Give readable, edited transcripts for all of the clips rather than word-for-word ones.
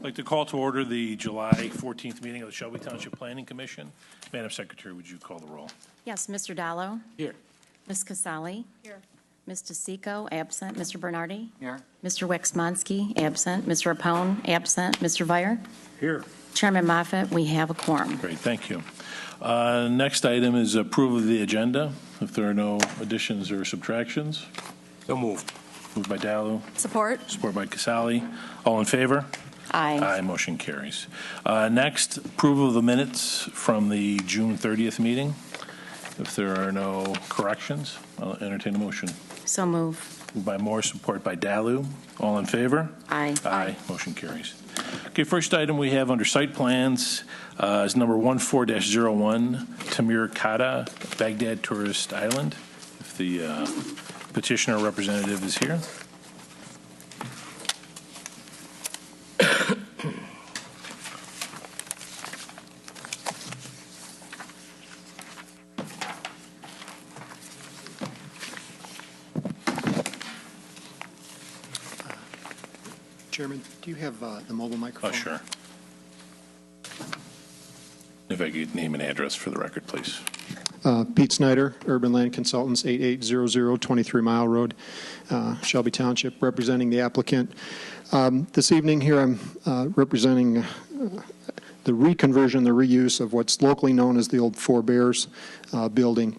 I'd like to call to order the July 14th meeting of the Shelby Township Planning Commission. Madam Secretary, would you call the roll? Yes, Mr. Dallo. Here. Ms. Casali. Here. Ms. DeSico, absent. Mr. Bernardi. Here. Mr. Wexmonski, absent. Mr. Rapone, absent. Mr. Vire. Here. Chairman Moffett, we have a quorum. Great, thank you. Next item is approval of the agenda. If there are no additions or subtractions. So moved. Moved by Dallo, Support. support by Casali. All in favor? Aye. Aye, motion carries. Next, approval of the minutes from the June 30th meeting. If there are no corrections, I'll entertain a motion. So move. Moved by Moore, support by Dallo. All in favor? Aye. Aye. Motion carries. Okay, first item we have under site plans is number 14-01, Tamir Kata, Baghdad Tourist Island. If the petitioner representative is here. Chairman, do you have the mobile microphone? Oh, sure. If I could name an address for the record, please. Pete Snyder, Urban Land Consultants, 8800 23 Mile Road, Shelby Township, representing the applicant. This evening here I'm representing the reconversion, the reuse of what's locally known as the old Four Bears building.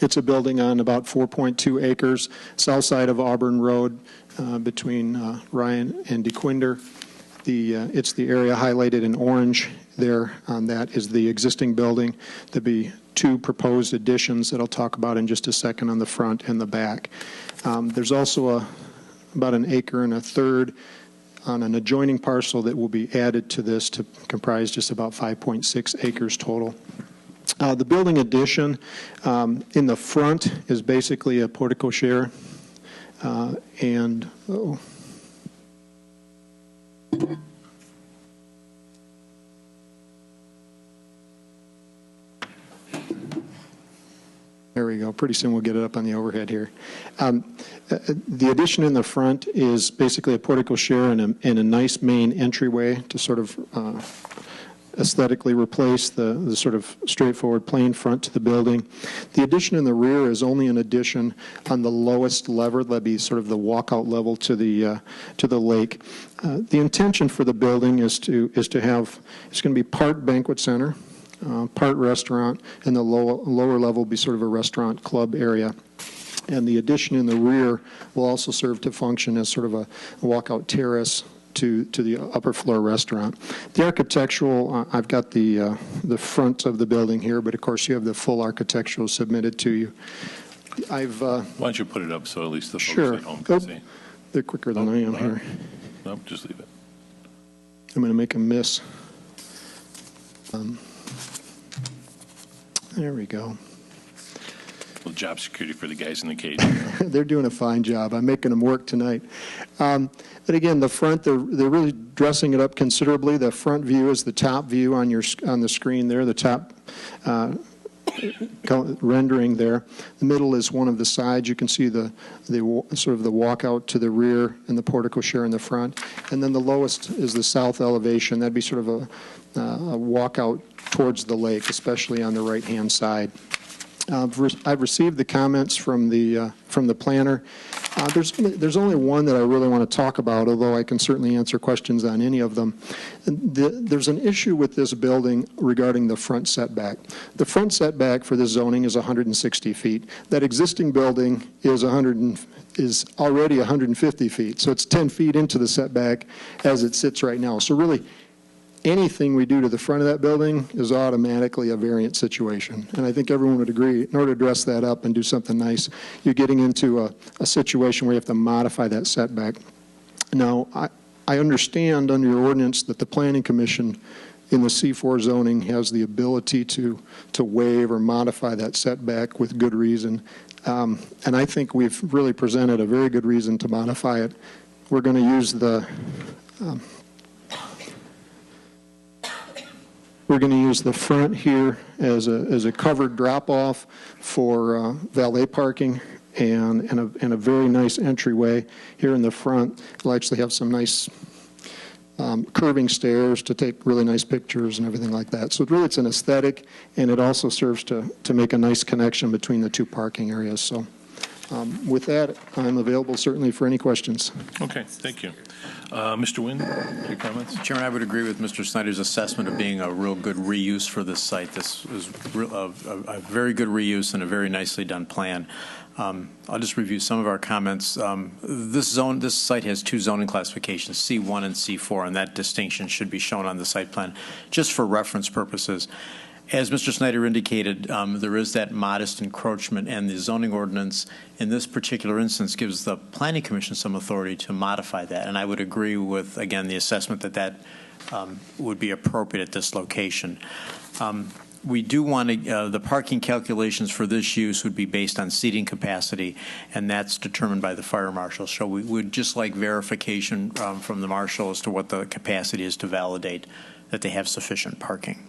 It's a building on about 4.2 acres, south side of Auburn Road, between Ryan and DeQuinder. It's the area highlighted in orange there. On that is the existing building. There'll be two proposed additions that I'll talk about in just a second on the front and the back. There's also about an acre and a third on an adjoining parcel that will be added to this to comprise just about 5.6 acres total. The building addition in the front is basically a portico share, there we go. Pretty soon we'll get it up on the overhead here. The addition in the front is basically a portico share and a nice main entryway to sort of aesthetically replace the sort of straightforward plain front to the building. The addition in the rear is only an addition on the lowest level. That'd be sort of the walkout level to the lake. The intention for the building is to have, it's going to be part banquet center, part restaurant, and the lower level will be sort of a restaurant club area. And the addition in the rear will also serve to function as sort of a walkout terrace to the upper floor restaurant. The architectural, I've got the front of the building here, but of course you have the full architectural submitted to you. Why don't you put it up so at least the folks sure. at home can see? They're quicker than I am here. Nope, just leave it. I'm going to make a miss. There we go. A little job security for the guys in the cage. They're doing a fine job. I'm making them work tonight. But again, the front, they're really dressing it up considerably. The front view is the top view on the screen there, the top rendering there. The middle is one of the sides. You can see the sort of the walkout to the rear and the portico share in the front. And then the lowest is the south elevation. That'd be sort of a walkout towards the lake, especially on the right-hand side. I've received the comments from the planner. There's only one that I really want to talk about, although I can certainly answer questions on any of them. There's an issue with this building regarding the front setback. The front setback for this zoning is 160 feet. That existing building is already 150 feet, so it's 10 feet into the setback as it sits right now. So really, anything we do to the front of that building is automatically a variant situation. And I think everyone would agree, in order to dress that up and do something nice, you're getting into a situation where you have to modify that setback. Now, I understand under your ordinance that the Planning Commission in the C4 zoning has the ability to waive or modify that setback with good reason. And I think we've really presented a very good reason to modify it. We're going to use the We're going to use the front here as a covered drop-off for valet parking and a very nice entryway here in the front. We'll actually have some nice curving stairs to take really nice pictures and everything like that. So really, it's an aesthetic, and it also serves to make a nice connection between the two parking areas. So with that, I'm available certainly for any questions. Okay, thank you. Mr. Nguyen, your comments? Chairman, I would agree with Mr. Snyder's assessment of being a real good reuse for this site. This is a very good reuse and a very nicely done plan. I'll just review some of our comments. This site has two zoning classifications, C1 and C4, and that distinction should be shown on the site plan just for reference purposes. As Mr. Snyder indicated, there is that modest encroachment, and the zoning ordinance in this particular instance gives the Planning Commission some authority to modify that. And I would agree with, again, the assessment that would be appropriate at this location. We do want to, the parking calculations for this use would be based on seating capacity, and that's determined by the fire marshal. So we would just like verification from the marshal as to what the capacity is to validate that they have sufficient parking.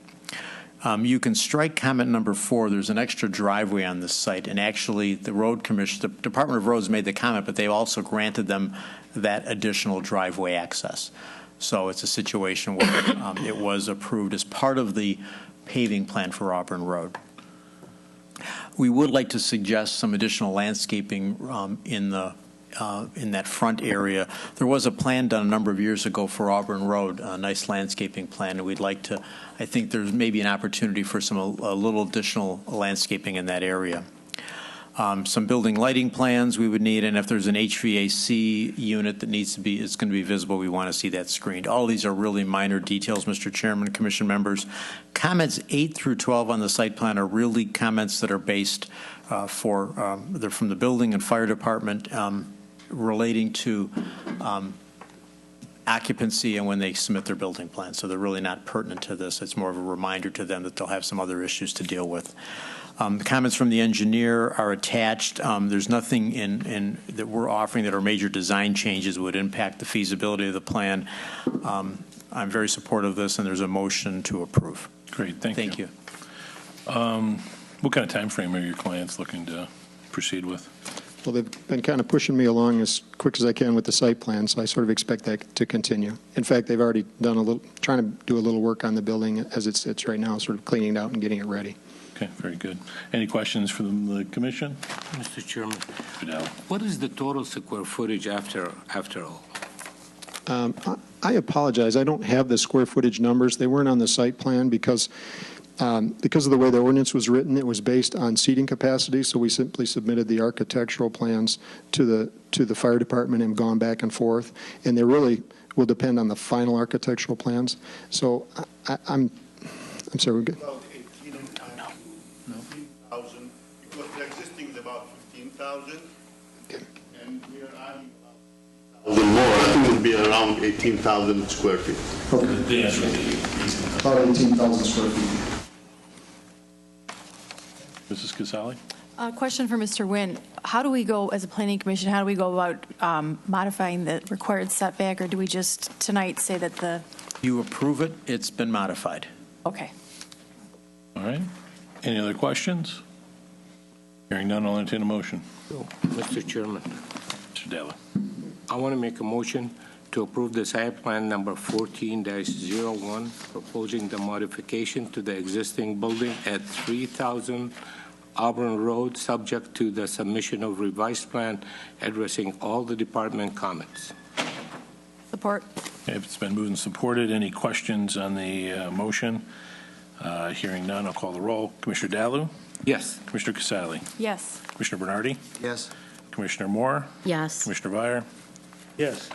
You can strike comment number 4. There's an extra driveway on this site, and actually the Road Commission, the Department of Roads made the comment, but they also granted them that additional driveway access. So it's a situation where it was approved as part of the paving plan for Auburn Road. We would like to suggest some additional landscaping in that front area. There was a plan done a number of years ago for Auburn Road, a nice landscaping plan, and we'd like to, I think there's maybe an opportunity for a little additional landscaping in that area. Some building lighting plans we would need, and if there's an HVAC unit that needs to be, it's going to be visible, we want to see that screened. All these are really minor details, Mr. Chairman, Commission members. Comments 8 through 12 on the site plan are really comments that are based they're from the building and fire department relating to occupancy and when they submit their building plan. So they're really not pertinent to this. It's more of a reminder to them that they'll have some other issues to deal with. The comments from the engineer are attached. There's nothing in that we're offering that are major design changes would impact the feasibility of the plan. I'm very supportive of this, and there's a motion to approve. Great, thank you. Thank you. What kind of time frame are your clients looking to proceed with? Well, they've been kind of pushing me along as quick as I can with the site plan, so I sort of expect that to continue. In fact, they've already done trying to do a little work on the building as it sits right now, sort of cleaning it out and getting it ready. Okay, very good. Any questions from the commission? Mr. Chairman, Fidel. what is the total square footage after all? I apologize. I don't have the square footage numbers. They weren't on the site plan because of the way the ordinance was written. It was based on seating capacity, so we simply submitted the architectural plans to the fire department and gone back and forth. And they really will depend on the final architectural plans. So I'm sorry. We're good. About 18,000, because the existing is about 15,000, and we are adding about 1,000 more. I think it will be around 18,000 square feet. The answer About 18,000 square feet. Mrs. Casali? Question for Mr. Nguyen. How do we go, as a planning commission, how do we go about modifying the required setback, or do we just tonight say that the... You approve it, it's been modified. Okay. All right. Any other questions? Hearing none, I'll entertain a motion. Mr. Chairman, Mr. Dalla. I want to make a motion to approve the site plan number 14-01, proposing the modification to the existing building at 3,000 Auburn Road, subject to the submission of revised plan addressing all the department comments. Support. Okay, it's been moved and supported. Any questions on the motion? Hearing none, I'll call the roll. Commissioner Dalu? Yes. Commissioner Casali? Yes. Commissioner Bernardi? Yes. Commissioner Moore? Yes. Commissioner Vire? Yes.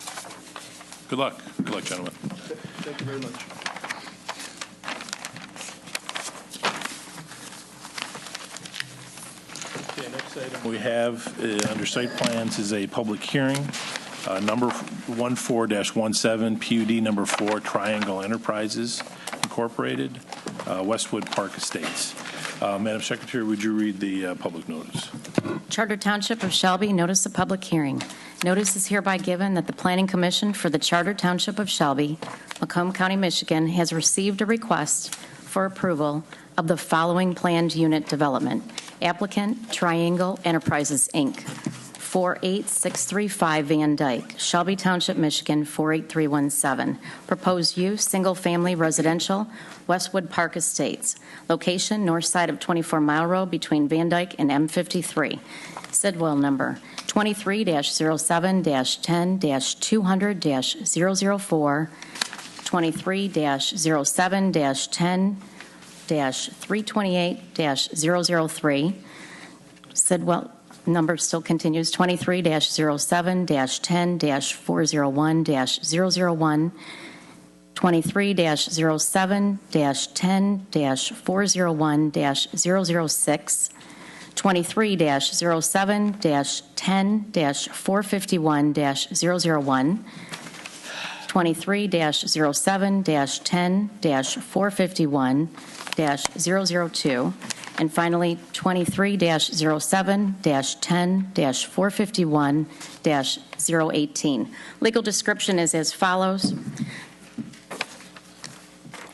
Good luck. Good luck, gentlemen. Thank you very much. Okay, next item we have under site plans is a public hearing, number 14-17, PUD number 4, Triangle Enterprises Incorporated, Westwood Park Estates. Madam Secretary, would you read the public notice? Charter Township of Shelby, notice of public hearing. Notice is hereby given that the Planning Commission for the Charter Township of Shelby, Macomb County, Michigan, has received a request for approval of the following planned unit development. Applicant, Triangle Enterprises, Inc., 48635 Van Dyke, Shelby Township, Michigan 48317. Proposed use, single-family residential, Westwood Park Estates. Location, north side of 24 Mile Road between Van Dyke and M53. Sidwell number 23-07-10-200-004, 23-07-10-328-003. Sidwell number still continues, 23-07-10-401-001, 23-07-10-401-006, 23-07-10-451-001, 23-07-10-451-002, and finally, 23-07-10-451-018. Legal description is as follows.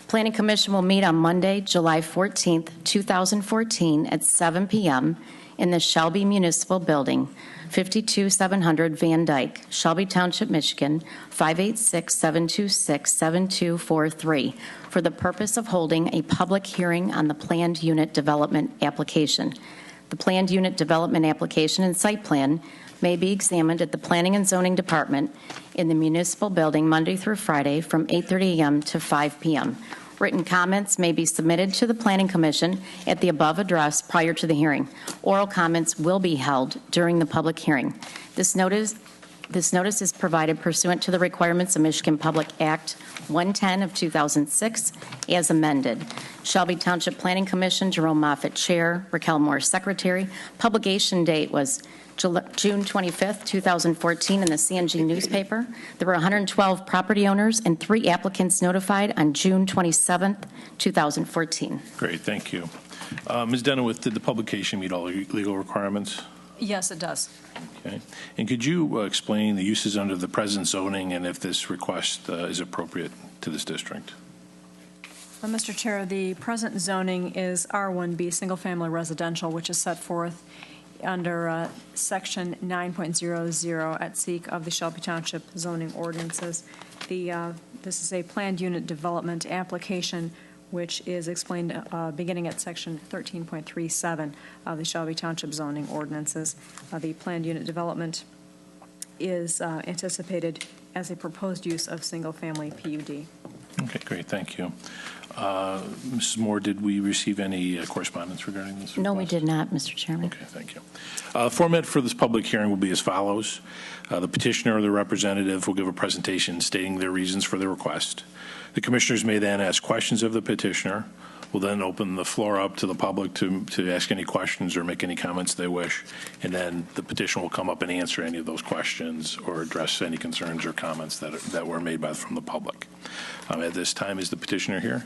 Planning Commission will meet on Monday, July 14th, 2014, at 7 p.m. in the Shelby Municipal Building, 52700 Van Dyke, Shelby Township, Michigan, 586-726-7243, for the purpose of holding a public hearing on the planned unit development application. The planned unit development application and site plan may be examined at the Planning and Zoning Department in the municipal building Monday through Friday from 8:30 a.m. to 5 p.m. Written comments may be submitted to the Planning Commission at the above address prior to the hearing. Oral comments will be held during the public hearing. This notice is provided pursuant to the requirements of Michigan Public Act 110 of 2006 as amended. Shelby Township Planning Commission, Jerome Moffitt, Chair, Raquel Moore, Secretary. Publication date was June 25th, 2014 in the CNG newspaper. There were 112 property owners and 3 applicants notified on June 27th, 2014. Great, thank you. Ms. Denowith, did the publication meet all the legal requirements? Yes, it does. Okay. And could you explain the uses under the present zoning and if this request is appropriate to this district? Mr. Chair, the present zoning is R1B, single-family residential, which is set forth under Section 9.00 at SEEK of the Shelby Township zoning ordinances. This is a planned unit development application, which is explained beginning at Section 13.37 of the Shelby Township zoning ordinances. The planned unit development is anticipated as a proposed use of single-family PUD. Okay, great, thank you. Mrs. Moore, did we receive any correspondence regarding this request? No, we did not, Mr. Chairman. Okay, thank you. Format for this public hearing will be as follows. The petitioner or the representative will give a presentation stating their reasons for the request. The commissioners may then ask questions of the petitioner. We'll then open the floor up to the public to ask any questions or make any comments they wish, and then the petitioner will come up and answer any of those questions or address any concerns or comments that were made from the public. At this time, is the petitioner here?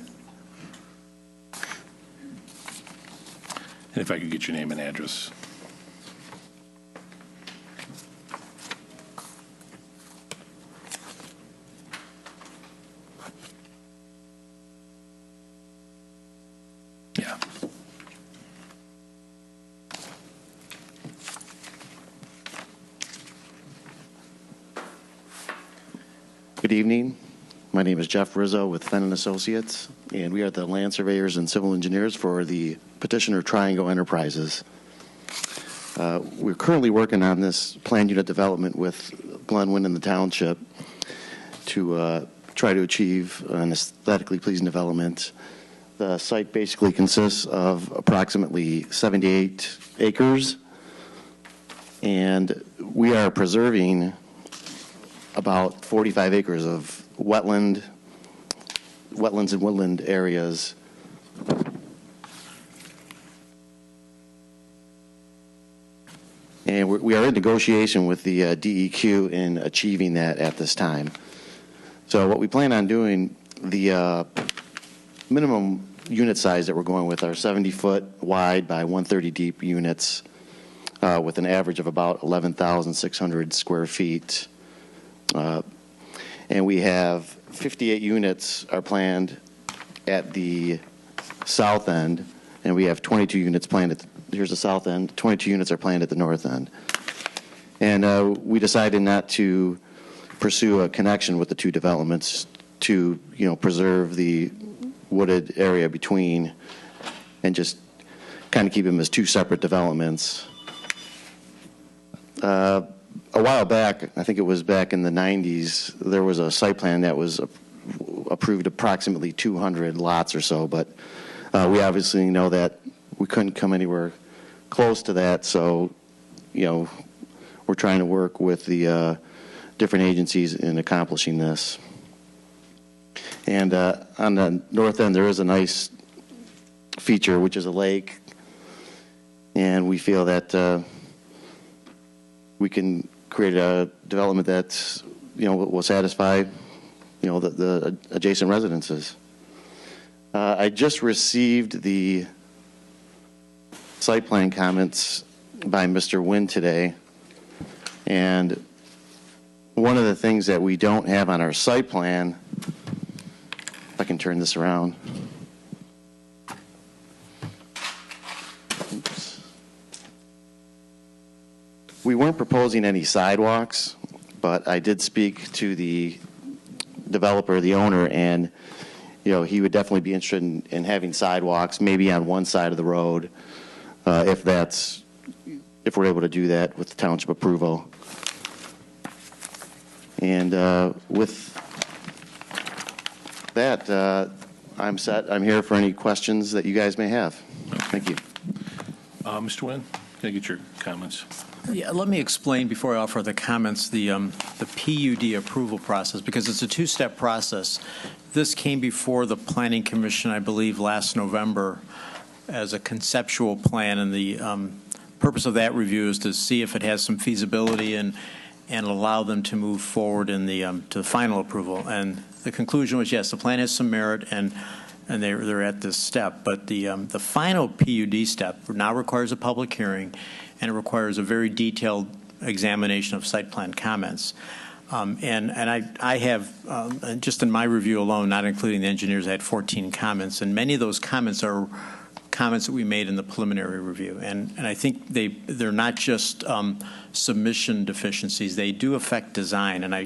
And if I could get your name and address. Yeah. Good evening. My name is Jeff Rizzo with Fenn & Associates, and we are the land surveyors and civil engineers for the petitioner Triangle Enterprises. We're currently working on this planned unit development with Glenwyn and the township to try to achieve an aesthetically pleasing development. The site basically consists of approximately 78 acres, and we are preserving about 45 acres of wetlands and woodland areas. And we are in negotiation with the DEQ in achieving that at this time. So what we plan on doing, the minimum unit size that we're going with are 70-foot wide by 130 deep units with an average of about 11,600 square feet. And we have 58 units are planned at the south end, and we have 22 units planned at here's the south end. 22 units are planned at the north end. And we decided not to pursue a connection with the two developments to, preserve the wooded area between and just kind of keep them as two separate developments. A while back, I think it was back in the 90s, there was a site plan that was approved approximately 200 lots or so, but we obviously know that we couldn't come anywhere close to that, so, we're trying to work with the different agencies in accomplishing this. And on the north end, there is a nice feature, which is a lake, and we feel that we can create a development that, will satisfy, the adjacent residences. I just received the site plan comments by Mr. Wynn today, and one of the things that we don't have on our site plan, if I can turn this around. Oops. We weren't proposing any sidewalks, but I did speak to the developer, the owner, and he would definitely be interested in having sidewalks, maybe on one side of the road, if we're able to do that with the township approval. And with that, I'm set. I'm here for any questions that you guys may have. Thank you. Mr. Wynn, can I get your comments? Yeah, let me explain before I offer the comments the PUD approval process, because it's a two-step process. This came before the Planning Commission, I believe, last November as a conceptual plan, and the purpose of that review is to see if it has some feasibility and allow them to move forward in the to the final approval. And the conclusion was, yes, the plan has some merit, and they're at this step. But the final PUD step now requires a public hearing, and it requires a very detailed examination of site plan comments. And I have, just in my review alone, not including the engineers, I had 14 comments, and many of those comments are comments that we made in the preliminary review. And I think they're not just submission deficiencies, they do affect design, and I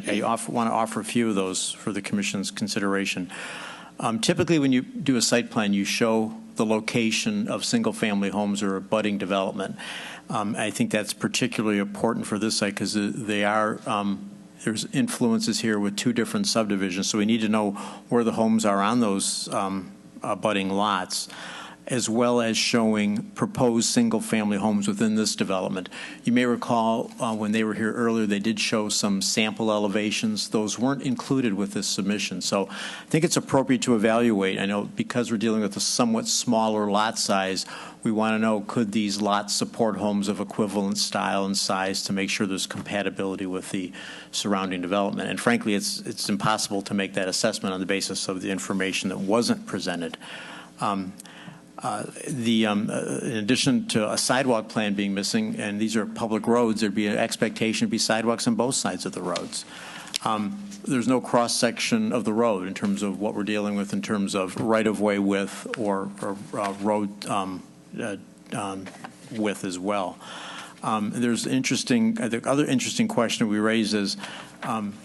want to offer a few of those for the Commission's consideration. Typically, when you do a site plan, you show the location of single-family homes or abutting development. I think that's particularly important for this site because they are there's influences here with two different subdivisions, so we need to know where the homes are on those abutting lots, as well as showing proposed single-family homes within this development. You may recall when they were here earlier, they did show some sample elevations. Those weren't included with this submission. So I think it's appropriate to evaluate. I know because we're dealing with a somewhat smaller lot size, we want to know, could these lots support homes of equivalent style and size to make sure there's compatibility with the surrounding development. And frankly, it's impossible to make that assessment on the basis of the information that wasn't presented. In addition to a sidewalk plan being missing, and these are public roads, there'd be an expectation to be sidewalks on both sides of the roads. There's no cross-section of the road in terms of what we're dealing with in terms of right-of-way width or road width as well. There's the other interesting question we raise is,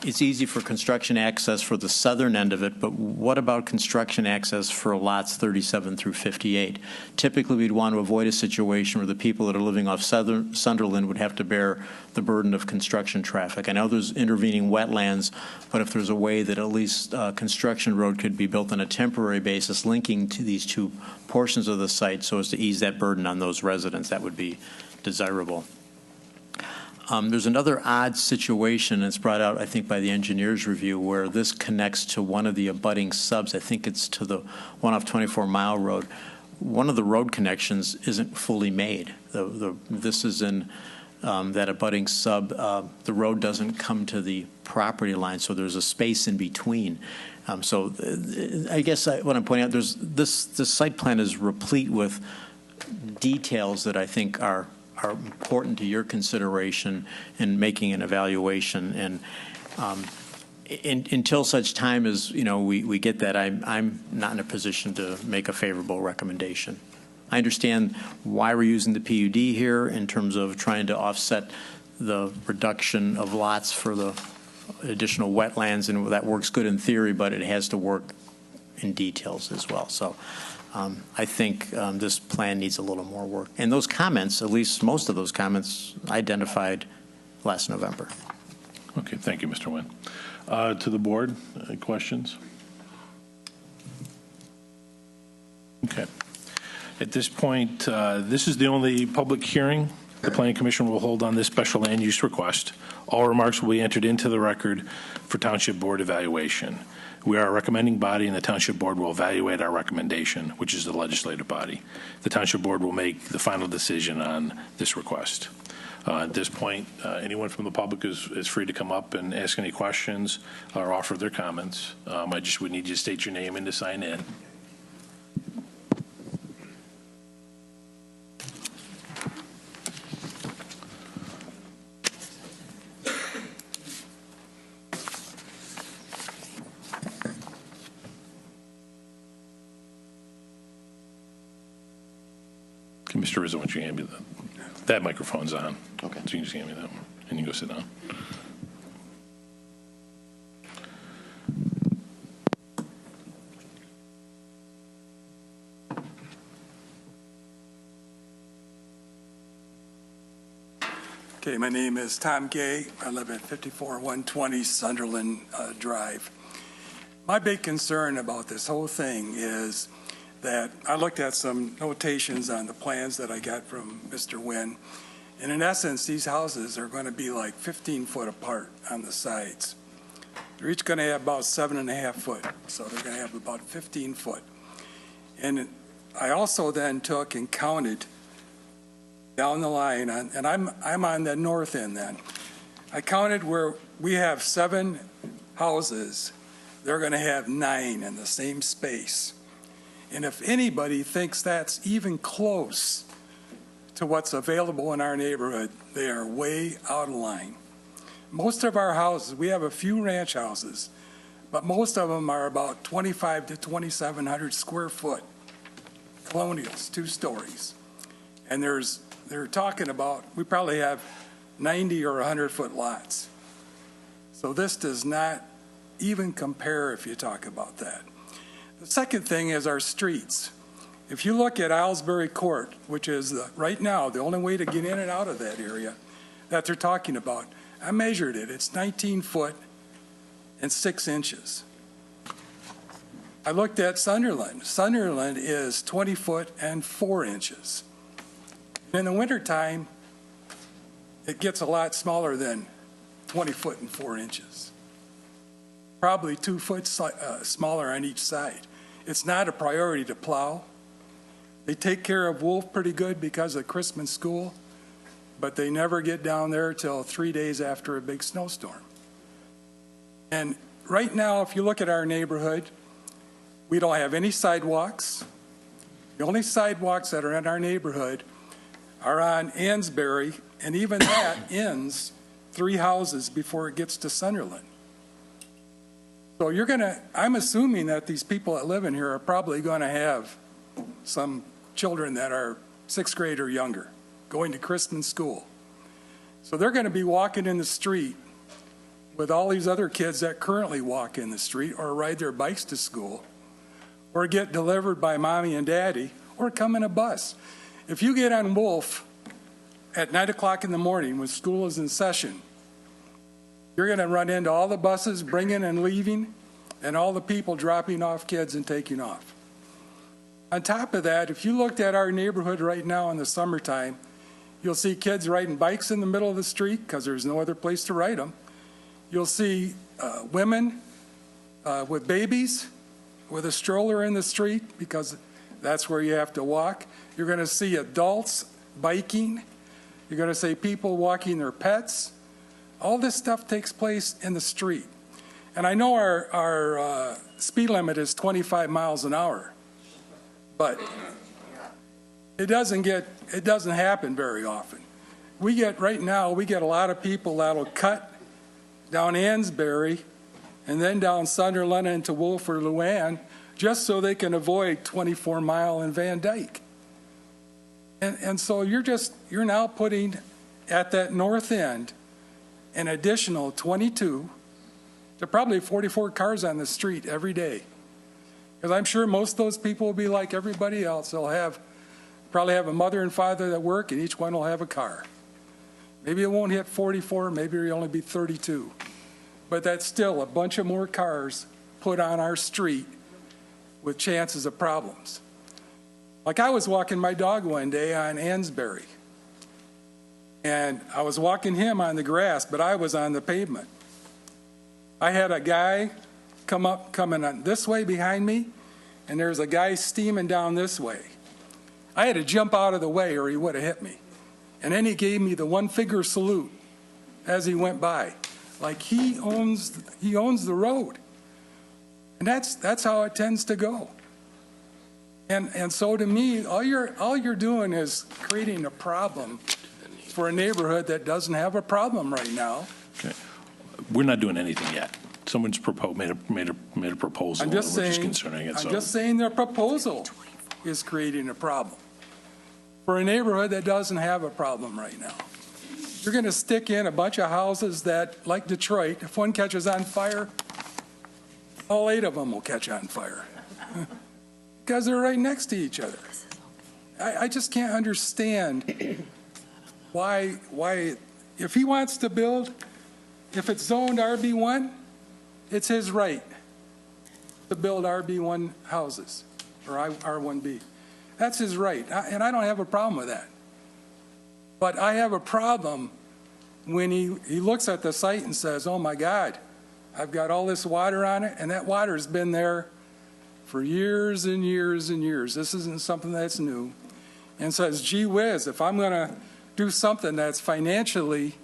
it's easy for construction access for the southern end of it, but what about construction access for lots 37 through 58? Typically, we'd want to avoid a situation where the people that are living off Sunderland would have to bear the burden of construction traffic. I know there's intervening wetlands, but if there's a way that at least construction road could be built on a temporary basis linking to these two portions of the site so as to ease that burden on those residents, that would be desirable. There's another odd situation that's brought out, I think, by the engineer's review where this connects to one of the abutting subs. I think it's to the one off 24 Mile Road. One of the road connections isn't fully made. This is in that abutting sub. The road doesn't come to the property line, so there's a space in between. So I guess what I'm pointing out, this site plan is replete with details that I think are important to your consideration in making an evaluation. And until such time as we get that, I'm not in a position to make a favorable recommendation. I understand why we're using the PUD here in terms of trying to offset the reduction of lots for the additional wetlands, and that works good in theory, but it has to work in details as well. So I think this plan needs a little more work. And those comments, at least most of those comments, identified last November. Okay, thank you, Mr. Nguyen. To the board, questions? Okay. At this point, this is the only public hearing the Planning Commission will hold on this special land use request. All remarks will be entered into the record for Township Board evaluation. We are a recommending body, and the Township Board will evaluate our recommendation, which is the legislative body. The Township Board will make the final decision on this request. At this point, anyone from the public is free to come up and ask any questions or offer their comments. I just would need you to state your name and to sign in. Okay, Mr. Rizzo, why don't you hand me that microphone's on. Okay. So you can just hand me that one, and you can go sit down. Okay, my name is Tom Gay. I live at 54120 Sunderland Drive. My big concern about this whole thing is that I looked at some notations on the plans that I got from Mr. Nguyen, and in essence, these houses are going to be like 15 foot apart on the sides. They're each going to have about 7.5 foot, so they're going to have about 15 foot. And I also then took and counted down the line, and I'm on the north end then. I counted where we have 7 houses, they're going to have 9 in the same space. And if anybody thinks that's even close to what's available in our neighborhood, they are way out of line. Most of our houses, we have a few ranch houses, but most of them are about 2,500 to 2,700 square foot, colonials, 2 stories. And they're talking about, we probably have 90 or 100 foot lots. So this does not even compare if you talk about that. The second thing is our streets. If you look at Aylesbury Court, which is right now the only way to get in and out of that area that they're talking about, I measured it. It's 19 foot and 6 inches. I looked at Sunderland. Sunderland is 20 foot and 4 inches. In the wintertime, it gets a lot smaller than 20 foot and 4 inches. Probably 2 foot smaller on each side. It's not a priority to plow. They take care of Wolf pretty good because of Christmas school, but they never get down there till 3 days after a big snowstorm. And right now, if you look at our neighborhood, we don't have any sidewalks. The only sidewalks that are in our neighborhood are on Ansbury, and even that ends 3 houses before it gets to Sunderland. So I'm assuming that these people that live in here are probably going to have some children that are 6th grade or younger going to Christmas school. So they're going to be walking in the street with all these other kids that currently walk in the street or ride their bikes to school or get delivered by mommy and daddy or come in a bus. If you get on Wolf at 9 o'clock in the morning when school is in session, you're going to run into all the buses bringing and leaving and all the people dropping off kids and taking off. On top of that, if you looked at our neighborhood right now in the summertime, you'll see kids riding bikes in the middle of the street because there's no other place to ride them. You'll see women with babies with a stroller in the street because that's where you have to walk. You're going to see adults biking. You're going to see people walking their pets. All this stuff takes place in the street. And I know our speed limit is 25 miles an hour, but it doesn't happen very often. Right now, we get a lot of people that'll cut down Ansbury and then down Sunderland into Wolf or Luann just so they can avoid 24 Mile and Van Dyke. And so you're now putting at that north end an additional 22 to probably 44 cars on the street every day. Because I'm sure most of those people will be like everybody else. They'll probably have a mother and father that work, and each one will have a car. Maybe it won't hit 44, maybe it'll only be 32. But that's still a bunch of more cars put on our street with chances of problems. Like I was walking my dog one day on Ansbury, and I was walking him on the grass, but I was on the pavement. I had a guy coming on this way behind me, and there's a guy steaming down this way. I had to jump out of the way or he would have hit me. And then he gave me the one-finger salute as he went by, like he owns the road. And that's how it tends to go. And so to me, all you're doing is creating a problem for a neighborhood that doesn't have a problem right now. Okay. We're not doing anything yet. Someone's made a proposal. I'm just saying, concerning it. I'm just saying their proposal is creating a problem for a neighborhood that doesn't have a problem right now. You're going to stick in a bunch of houses that, like Detroit, if one catches on fire, all 8 of them will catch on fire because they're right next to each other. I just can't understand why, if he wants to build, if it's zoned RB1, it's his right to build RB1 houses or R1B. That's his right, and I don't have a problem with that. But I have a problem when he looks at the site and says, oh my God, I've got all this water on it, and that water's been there for years and years and years. This isn't something that's new. And says, gee whiz, if I'm going to do something that's financially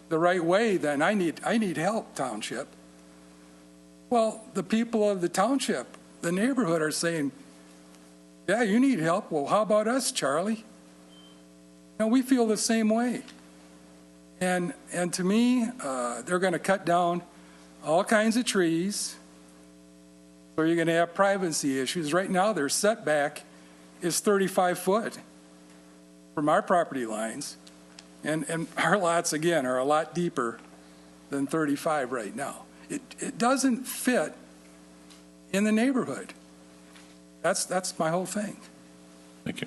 the right way, then I need help, township. Well, the people of the township, the neighborhood are saying, yeah, you need help. Well, how about us, Charlie? We feel the same way. And to me, they're going to cut down all kinds of trees. So you're going to have privacy issues. Right now, their setback is 35 foot from our property lines. And our lots, again, are a lot deeper than 35 right now. It doesn't fit in the neighborhood. That's my whole thing. Thank you.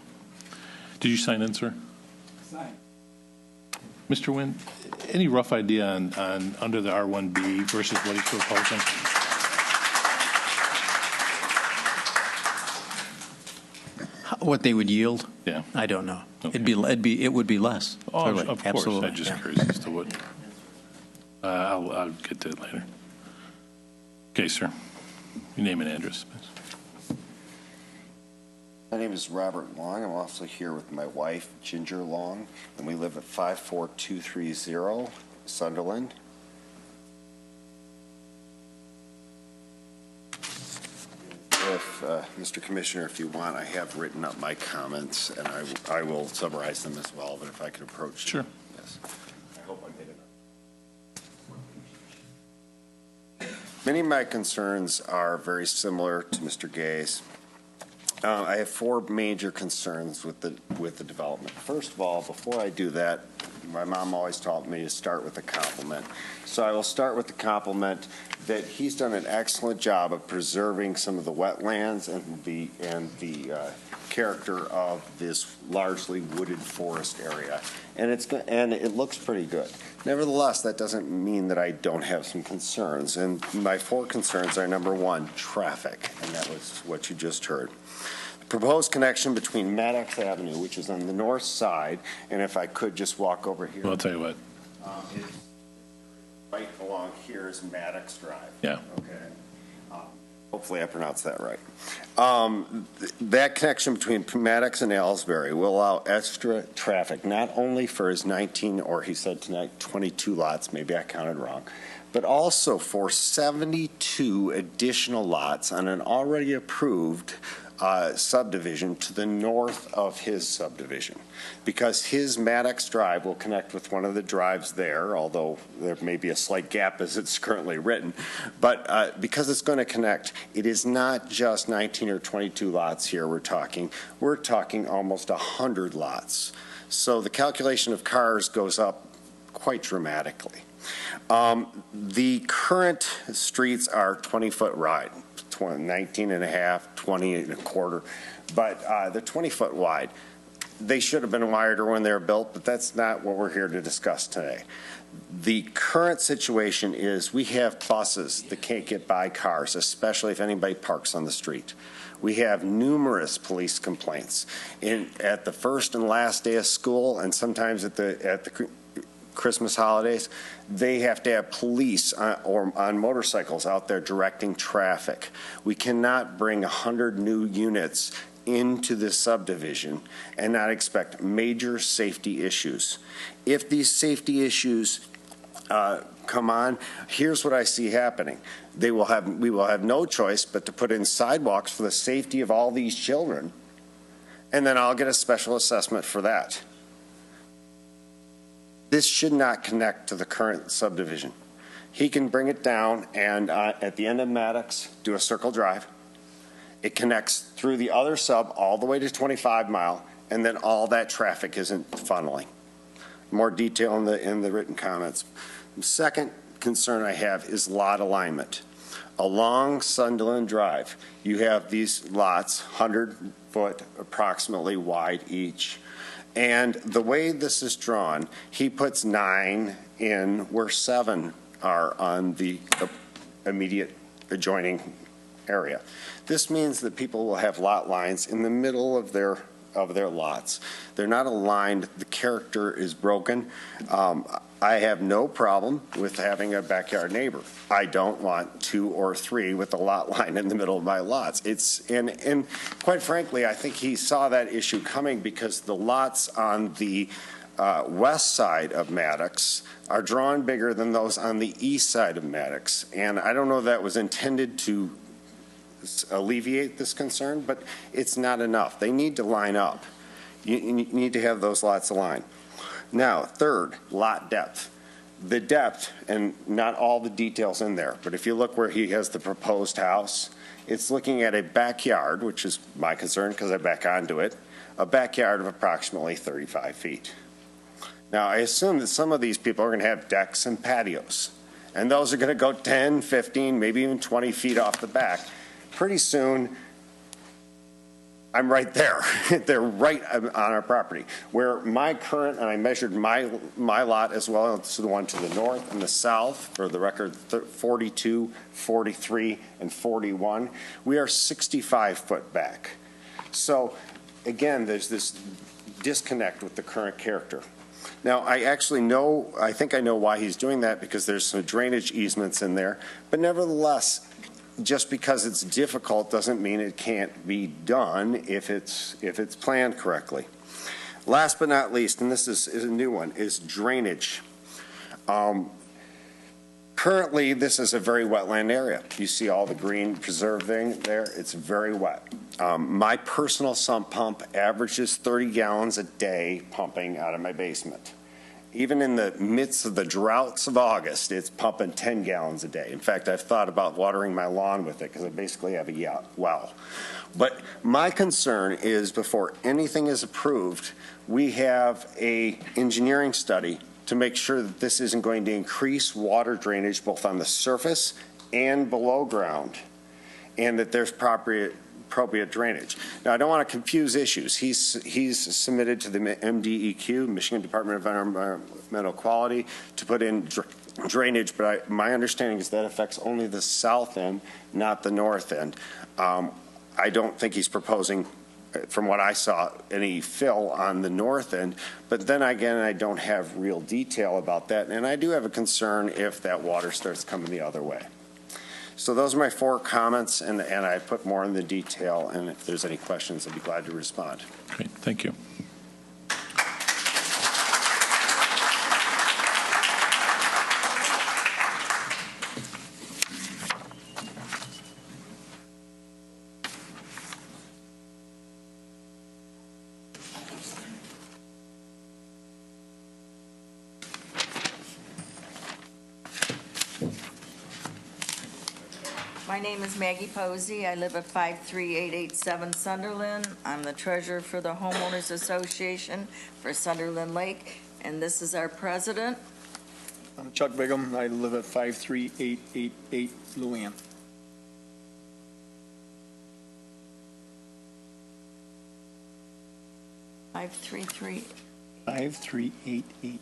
Did you sign in, sir? Sign. Mr. Nguyen, any rough idea on under the R1B versus what he's proposing? What they would yield? Yeah. I don't know. Okay. It would be less. Oh, Clearly. of course. Absolutely. I'm just Yeah. curious as to what. I'll get to it later. Okay, sir. Your name and address, please. My name is Robert Long. I'm also here with my wife, Ginger Long, and we live at 54230 Sunderland. If, Mr. Commissioner, if you want, I have written up my comments, and I will summarize them as well, but if I could approach. Sure. Yes. I hope I made enough. Many of my concerns are very similar to Mr. Gay's. I have 4 major concerns with the development. First of all, before I do that, my mom always taught me to start with a compliment. So I will start with the compliment that he's done an excellent job of preserving some of the wetlands and the character of this largely wooded forest area, and it looks pretty good. Nevertheless, that doesn't mean that I don't have some concerns, and my 4 concerns are: number 1, traffic, and that was what you just heard. Proposed connection between Maddox Avenue, which is on the north side, and if I could just walk over here. Well, I'll tell you what. Right along here is Maddox Drive. Yeah. Okay. Hopefully I pronounced that right. That connection between Maddox and Ellsbury will allow extra traffic, not only for his 19, or he said tonight 22 lots, maybe I counted wrong, but also for 72 additional lots on an already approved subdivision to the north of his subdivision, because his Maddox Drive will connect with one of the drives there, although there may be a slight gap as it's currently written. But because it's going to connect, it is not just 19 or 22 lots here we're talking almost 100 lots. So the calculation of cars goes up quite dramatically. The current streets are 20-foot wide, 19 and a half, 20 and a quarter, but they're 20-foot wide. They should have been wider when they were built, but that's not what we're here to discuss today. The current situation is we have buses that can't get by cars, especially if anybody parks on the street. We have numerous police complaints at the first and last day of school, and sometimes at the Christmas holidays. They have to have police on motorcycles out there directing traffic. We cannot bring 100 new units into this subdivision and not expect major safety issues. If these safety issues come on, here's what I see happening. We will have no choice but to put in sidewalks for the safety of all these children, and then I'll get a special assessment for that. This should not connect to the current subdivision. He can bring it down and at the end of Maddox, do a circle drive. It connects through the other sub all the way to 25 Mile, and then all that traffic isn't funneling. More detail in the written comments. The second concern I have is lot alignment. Along Sunderland Drive, you have these lots, 100-foot approximately wide each. And the way this is drawn, he puts 9 in where 7 are on the immediate adjoining area. This means that people will have lot lines in the middle of their lots. They're not aligned. The character is broken. I have no problem with having a backyard neighbor. I don't want 2 or 3 with a lot line in the middle of my lots. And quite frankly, I think he saw that issue coming because the lots on the west side of Maddox are drawn bigger than those on the east side of Maddox. And I don't know if that was intended to alleviate this concern, but it's not enough. They need to line up. You need to have those lots aligned. Now, third, lot depth. The depth, and not all the details in there, but if you look where he has the proposed house, it's looking at a backyard, which is my concern because I back onto it, a backyard of approximately 35 feet. Now, I assume that some of these people are going to have decks and patios, and those are going to go 10, 15, maybe even 20 feet off the back. Pretty soon, I'm right there. They're right on our property. Where my current, and I measured my lot as well, so the one to the north and the south, for the record, 42, 43, and 41, we are 65 foot back. So again, there's this disconnect with the current character. Now, I think I know why he's doing that, because there's some drainage easements in there, but nevertheless, just because it's difficult doesn't mean it can't be done if it's planned correctly. Last but not least, and this is a new one, is drainage. Currently, this is a very wetland area. You see all the green preserve thing there? It's very wet. My personal sump pump averages 30 gallons a day pumping out of my basement. Even in the midst of the droughts of August, it's pumping 10 gallons a day. In fact, I've thought about watering my lawn with it because I basically have a well. But my concern is before anything is approved, we have an engineering study to make sure that this isn't going to increase water drainage both on the surface and below ground, and that there's appropriate drainage. Now, I don't want to confuse issues. He's submitted to the MDEQ, Michigan Department of Environmental Quality, to put in drainage, but my understanding is that affects only the south end, not the north end. I don't think he's proposing, from what I saw, any fill on the north end, but then again, I don't have real detail about that, and I do have a concern if that water starts coming the other way. So those are my 4 comments, and I put more in the detail, and if there's any questions, I'd be glad to respond. Great, thank you. My name is Maggie Posey. I live at 53887 Sunderland. I'm the treasurer for the Homeowners Association for Sunderland Lake, and this is our president. I'm Chuck Bigham. I live at 53888 Luann. Five three three. 53888.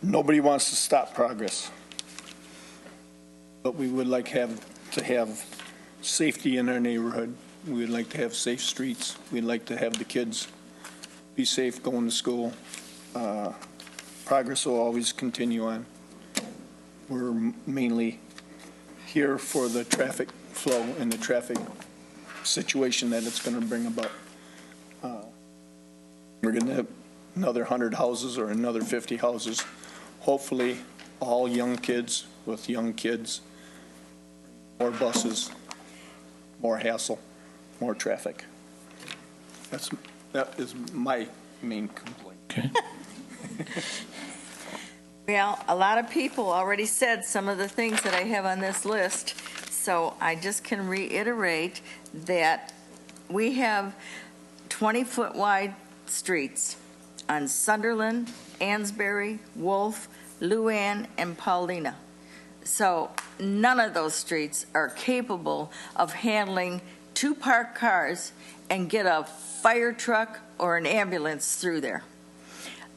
Nobody wants to stop progress, but we would like to have safety in our neighborhood. We would like to have safe streets. We'd like to have the kids be safe going to school. Progress will always continue on. We're mainly here for the traffic flow and the traffic situation that it's going to bring about. We're going to have another 100 houses or another 50 houses, hopefully all young kids with young kids, more buses, more hassle, more traffic. That is my main complaint. Okay. Well, a lot of people already said some of the things that I have on this list, so I just can reiterate that we have 20-foot wide streets on Sunderland, Ansbury, Wolf, Luann, and Paulina. So none of those streets are capable of handling 2 parked cars and get a fire truck or an ambulance through there.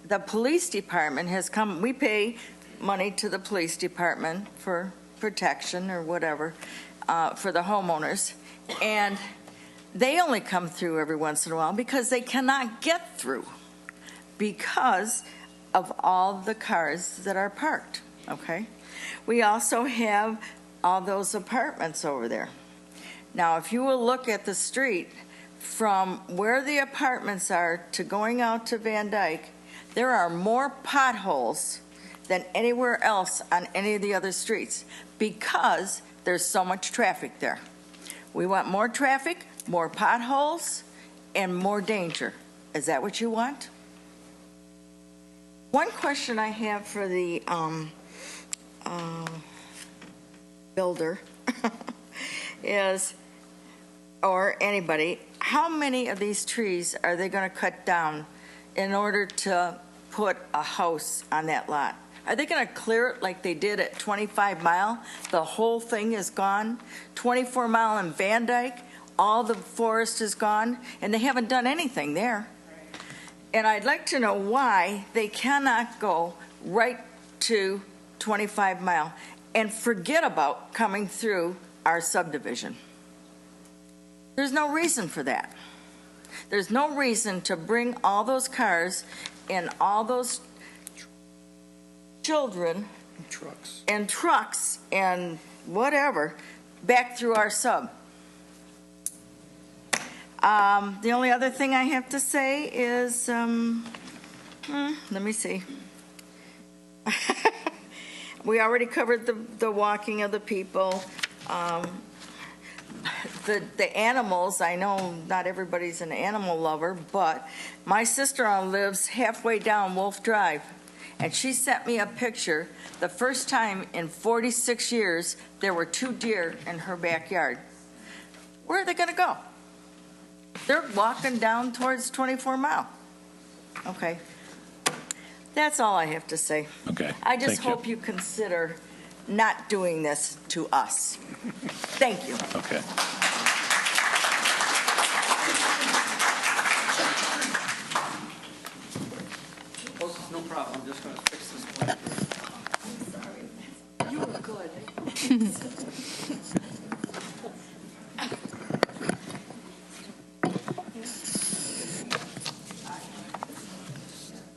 The police department has come, we pay money to the police department for protection or whatever for the homeowners, and they only come through every once in a while because they cannot get through because of all the cars that are parked, okay? We also have all those apartments over there. Now, if you will look at the street from where the apartments are to going out to Van Dyke, there are more potholes than anywhere else on any of the other streets because there's so much traffic there. We want more traffic, more potholes, and more danger. Is that what you want? One question I have for the builder is, or anybody, how many of these trees are they going to cut down in order to put a house on that lot? Are they going to clear it like they did at 25 Mile? The whole thing is gone. 24 Mile in Van Dyke, all the forest is gone, and they haven't done anything there. And I'd like to know why they cannot go right to 25 Mile and forget about coming through our subdivision. There's no reason for that. There's no reason to bring all those cars and all those children and trucks and whatever back through our sub. The only other thing I have to say is, let me see. We already covered the walking of the people. The animals, I know not everybody's an animal lover, but my sister-in-law lives halfway down Wolf Drive, and she sent me a picture. The first time in 46 years there were 2 deer in her backyard. Where are they going to go? They're walking down towards 24 Mile. Okay. That's all I have to say. Okay. I just Thank you. hope you consider not doing this to us. Thank you. Okay. No problem. I'm just going to fix this one. You were good.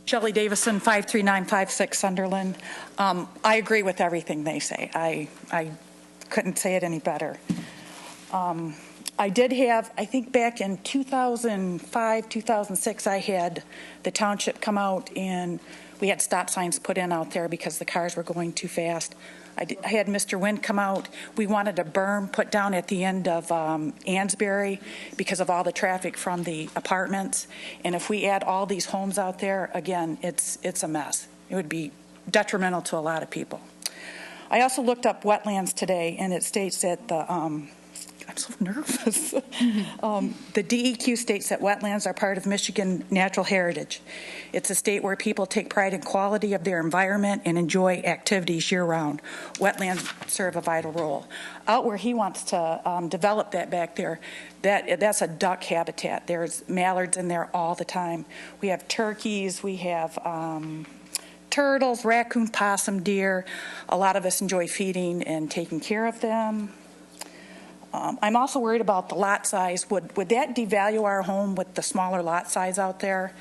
Shelley Davison, 53956 Sunderland. I agree with everything they say. I couldn't say it any better. I did have, I think back in 2005, 2006, I had the township come out and we had stop signs put in out there because the cars were going too fast. I had Mr. Wynn come out. We wanted a berm put down at the end of Ansbury because of all the traffic from the apartments. And if we add all these homes out there, again, it's a mess. It would be detrimental to a lot of people. I also looked up wetlands today, and it states that I'm so nervous. The DEQ states that wetlands are part of Michigan natural heritage. It's a state where people take pride in quality of their environment and enjoy activities year-round. Wetlands serve a vital role. Out where he wants to develop that back there, that's a duck habitat. There's mallards in there all the time. We have turkeys, we have turtles, raccoon, possum, deer. A lot of us enjoy feeding and taking care of them. I'm also worried about the lot size. Would that devalue our home with the smaller lot size out there?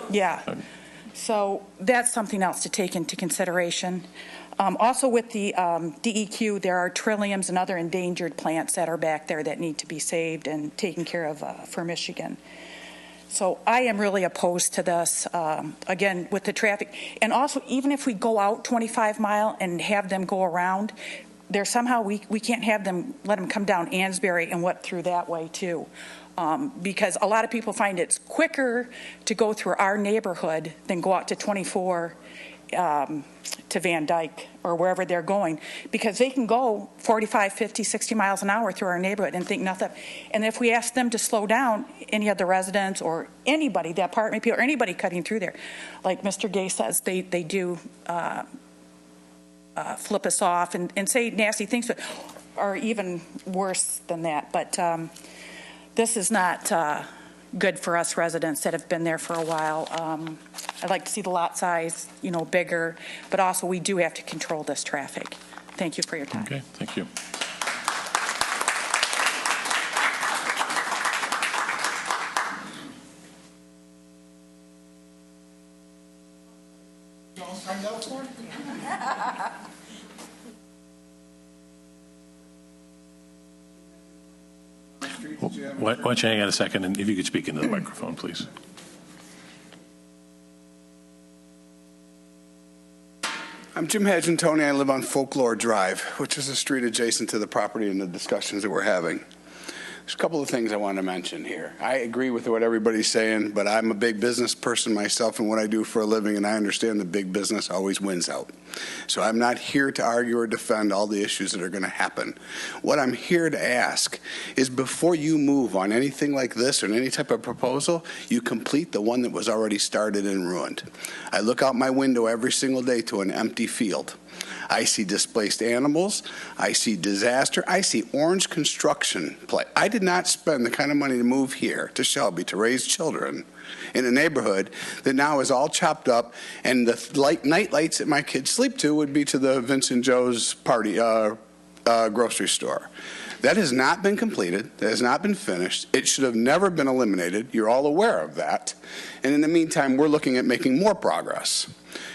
Yeah. So that's something else to take into consideration. Also with the DEQ, there are trilliums and other endangered plants that are back there that need to be saved and taken care of for Michigan. So I am really opposed to this, again, with the traffic. And also, even if we go out 25 mile and have them go around, there's somehow we can't have them, let them come down Ansbury and whip through that way too. Because a lot of people find it's quicker to go through our neighborhood than go out to 24 to Van Dyke or wherever they're going, because they can go 45, 50, 60 miles an hour through our neighborhood and think nothing. And if we ask them to slow down, any of the residents or anybody, the apartment people or anybody cutting through there, like Mr. Gay says, they do flip us off and say nasty things, or even worse than that. But this is not good for us residents that have been there for a while. I'd like to see the lot size, bigger, but also we do have to control this traffic. Thank you for your time. Okay, thank you. Why don't you hang on a second, and if you could speak into the microphone, please. I'm Jim Hadgentoni. I live on Folklore Drive, which is a street adjacent to the property and the discussions that we're having. There's a couple of things I want to mention here. I agree with what everybody's saying, but I'm a big business person myself and what I do for a living, and I understand that big business always wins out. So I'm not here to argue or defend all the issues that are going to happen. What I'm here to ask is, before you move on anything like this or any type of proposal, you complete the one that was already started and ruined. I look out my window every single day to an empty field. I see displaced animals. I see disaster. I see orange construction play. I did not spend the kind of money to move here to Shelby to raise children in a neighborhood that now is all chopped up, and the night lights that my kids sleep to would be to the Vincent Joe's party grocery store. That has not been completed. That has not been finished. It should have never been eliminated. You're all aware of that. And in the meantime, we're looking at making more progress.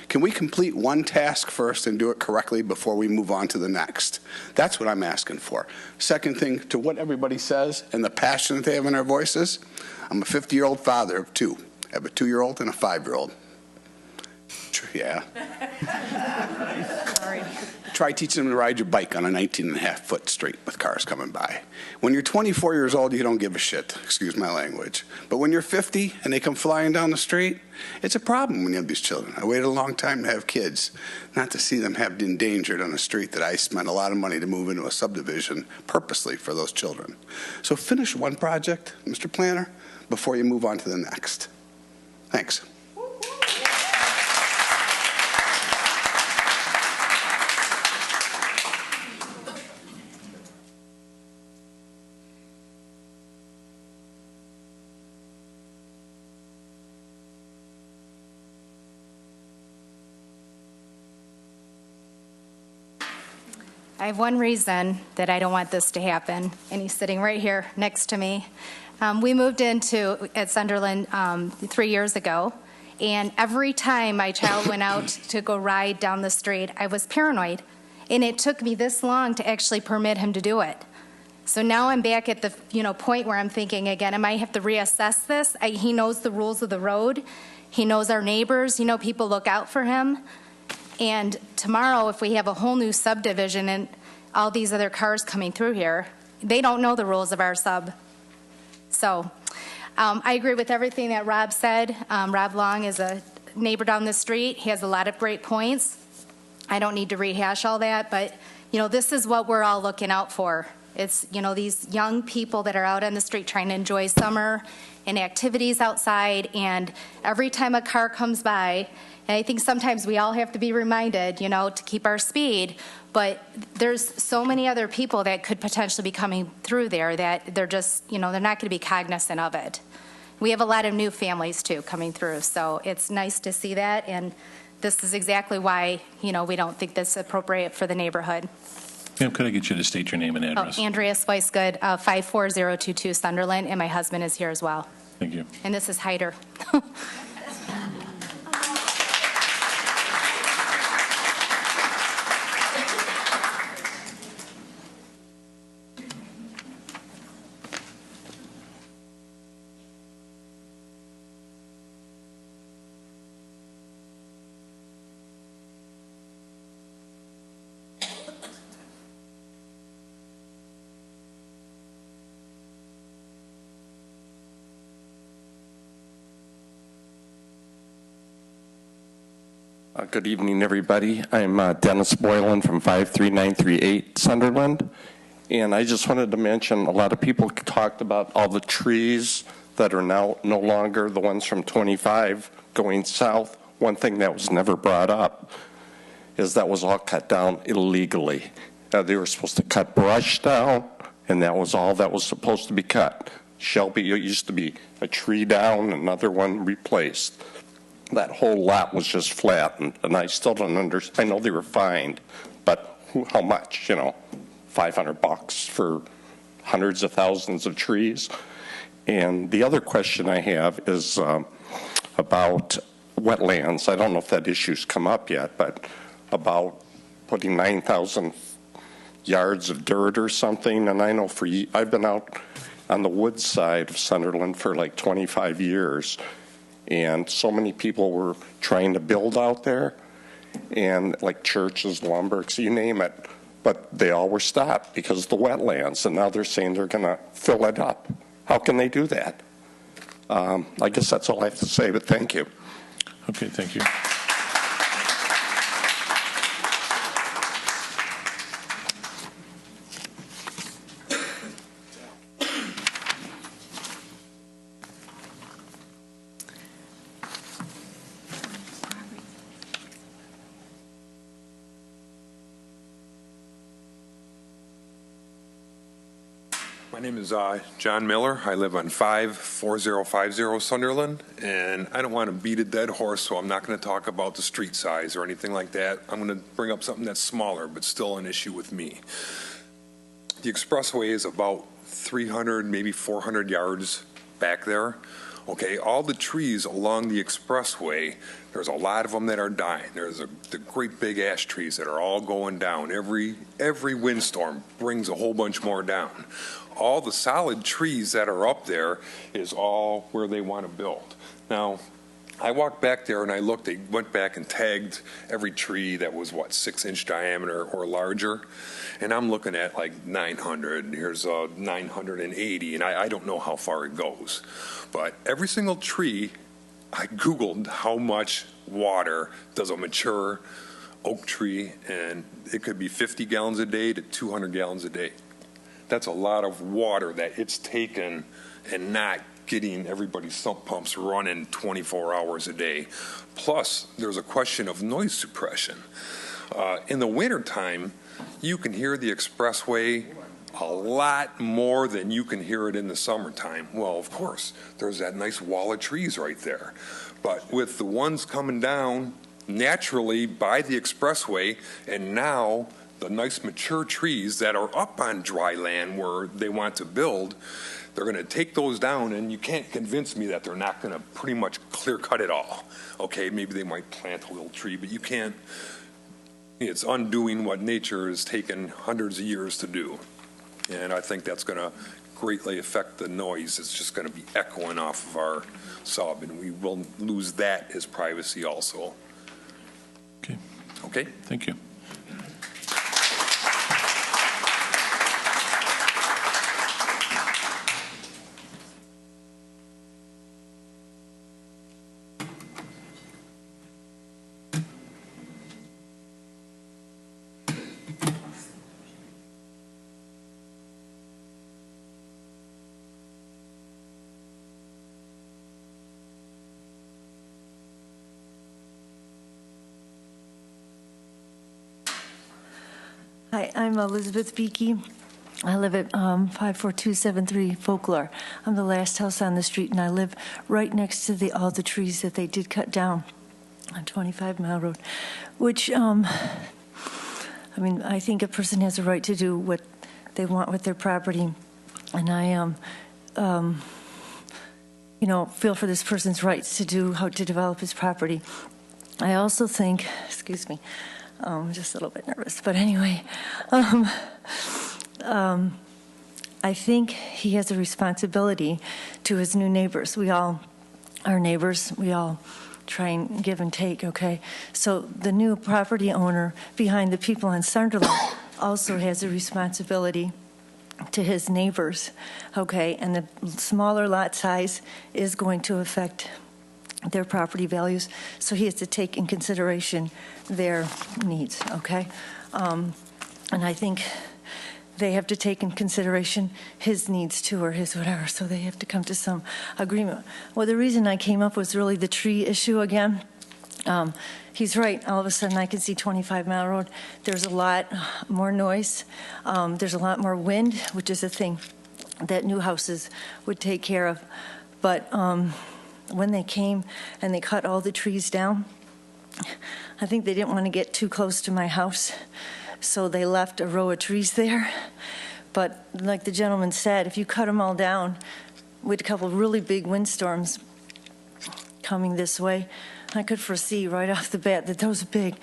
Can we complete one task first and do it correctly before we move on to the next? That's what I'm asking for. Second thing, to what everybody says and the passion that they have in their voices, I'm a 50-year-old father of two. I have a 2-year-old and a 5-year-old. Yeah. Sorry. Try teaching them to ride your bike on a 19.5-foot street with cars coming by. When you're 24 years old, you don't give a shit, excuse my language. But when you're 50 and they come flying down the street, it's a problem when you have these children. I waited a long time to have kids, not to see them have endangered on a street that I spent a lot of money to move into a subdivision purposely for those children. So finish one project, Mr. Planner, before you move on to the next. Thanks. I have one reason that I don't want this to happen, and he's sitting right here next to me. We moved at Sunderland 3 years ago, and every time my child went out to go ride down the street, I was paranoid, and it took me this long to actually permit him to do it. So now I'm back at the point where I'm thinking again, I might have to reassess this. He knows the rules of the road. He knows our neighbors. People look out for him. And tomorrow, if we have a whole new subdivision and all these other cars coming through here, they don't know the rules of our sub. So I agree with everything that Rob said. Rob Long is a neighbor down the street. He has a lot of great points. I don't need to rehash all that, but, this is what we're all looking out for. It's, these young people that are out on the street trying to enjoy summer and activities outside, and every time a car comes by, and I think sometimes we all have to be reminded, to keep our speed, but there's so many other people that could potentially be coming through there that they're just, they're not going to be cognizant of it. We have a lot of new families, too, coming through, so it's nice to see that, and this is exactly why, we don't think this is appropriate for the neighborhood. Ma'am, could I get you to state your name and address? Andrea Spicegood, 54022 Sunderland, and my husband is here as well. Thank you. And this is Hyder. Good evening, everybody. I'm Dennis Boylan from 53938 Sunderland, and I just wanted to mention a lot of people talked about all the trees that are now no longer the ones from 25 going south. One thing that was never brought up is that was all cut down illegally. They were supposed to cut brush down, and that was all that was supposed to be cut. Shelby, it used to be a tree down, another one replaced. That whole lot was just flat, and I still don't understand. I know they were fined, but how much? $500 for hundreds of thousands of trees. And the other question I have is about wetlands. I don't know if that issue's come up yet, but about putting 9,000 yards of dirt or something. And I know I've been out on the woods side of Sunderland for like 25 years. And so many people were trying to build out there, and like churches, lumber, you name it, but they all were stopped because of the wetlands, and now they're saying they're going to fill it up. How can they do that? I guess that's all I have to say, but thank you. Okay, thank you. My name is John Miller. I live on 54050 Sunderland, and I don't want to beat a dead horse, so I'm not going to talk about the street size or anything like that. I'm going to bring up something that's smaller, but still an issue with me. The expressway is about 300, maybe 400 yards back there. Okay, all the trees along the expressway, there's a lot of them that are dying. There's the great big ash trees that are all going down. Every windstorm brings a whole bunch more down. All the solid trees that are up there is all where they want to build. Now, I walked back there and I looked, they went back and tagged every tree that was, 6-inch diameter or larger. And I'm looking at like 900, and here's 980, and I don't know how far it goes. But every single tree, I Googled how much water does a mature oak tree, and it could be 50 gallons a day to 200 gallons a day. That's a lot of water that it's taken and not getting everybody's sump pumps running 24 hours a day. Plus, there's a question of noise suppression. In the wintertime, you can hear the expressway a lot more than you can hear it in the summertime. Well, of course, there's that nice wall of trees right there. But with the ones coming down naturally by the expressway, and now the nice mature trees that are up on dry land where they want to build, they're going to take those down, and you can't convince me that they're not going to pretty much clear cut it all. Okay, maybe they might plant a little tree, but you can't. It's undoing what nature has taken hundreds of years to do. And I think that's going to greatly affect the noise. It's just going to be echoing off of our sub, and we will lose that as privacy also. Okay. Okay? Thank you. Hi, I'm Elizabeth Beakey. I live at 54273 Folklore. I'm the last house on the street, and I live right next to all the trees that they did cut down on 25 Mile Road, which, I mean, I think a person has a right to do what they want with their property, and I, you know, feel for this person's rights to do how to develop his property. I also think, excuse me, I'm just a little bit nervous, but anyway, I think he has a responsibility to his new neighbors. We all are neighbors. We all try and give and take, okay? So the new property owner behind the people on Sunderland also has a responsibility to his neighbors, okay? And the smaller lot size is going to affect their property values, so he has to take in consideration their needs, okay? And I think they have to take in consideration his needs too, or his whatever, so they have to come to some agreement. Well, the reason I came up was really the tree issue again. He's right. All of a sudden, I can see 25 Mile Road. There's a lot more noise. There's a lot more wind, which is a thing that new houses would take care of. But when they came and they cut all the trees down, I think they didn't want to get too close to my house, so they left a row of trees there. But like the gentleman said, if you cut them all down with a couple of really big windstorms coming this way, I could foresee right off the bat that those big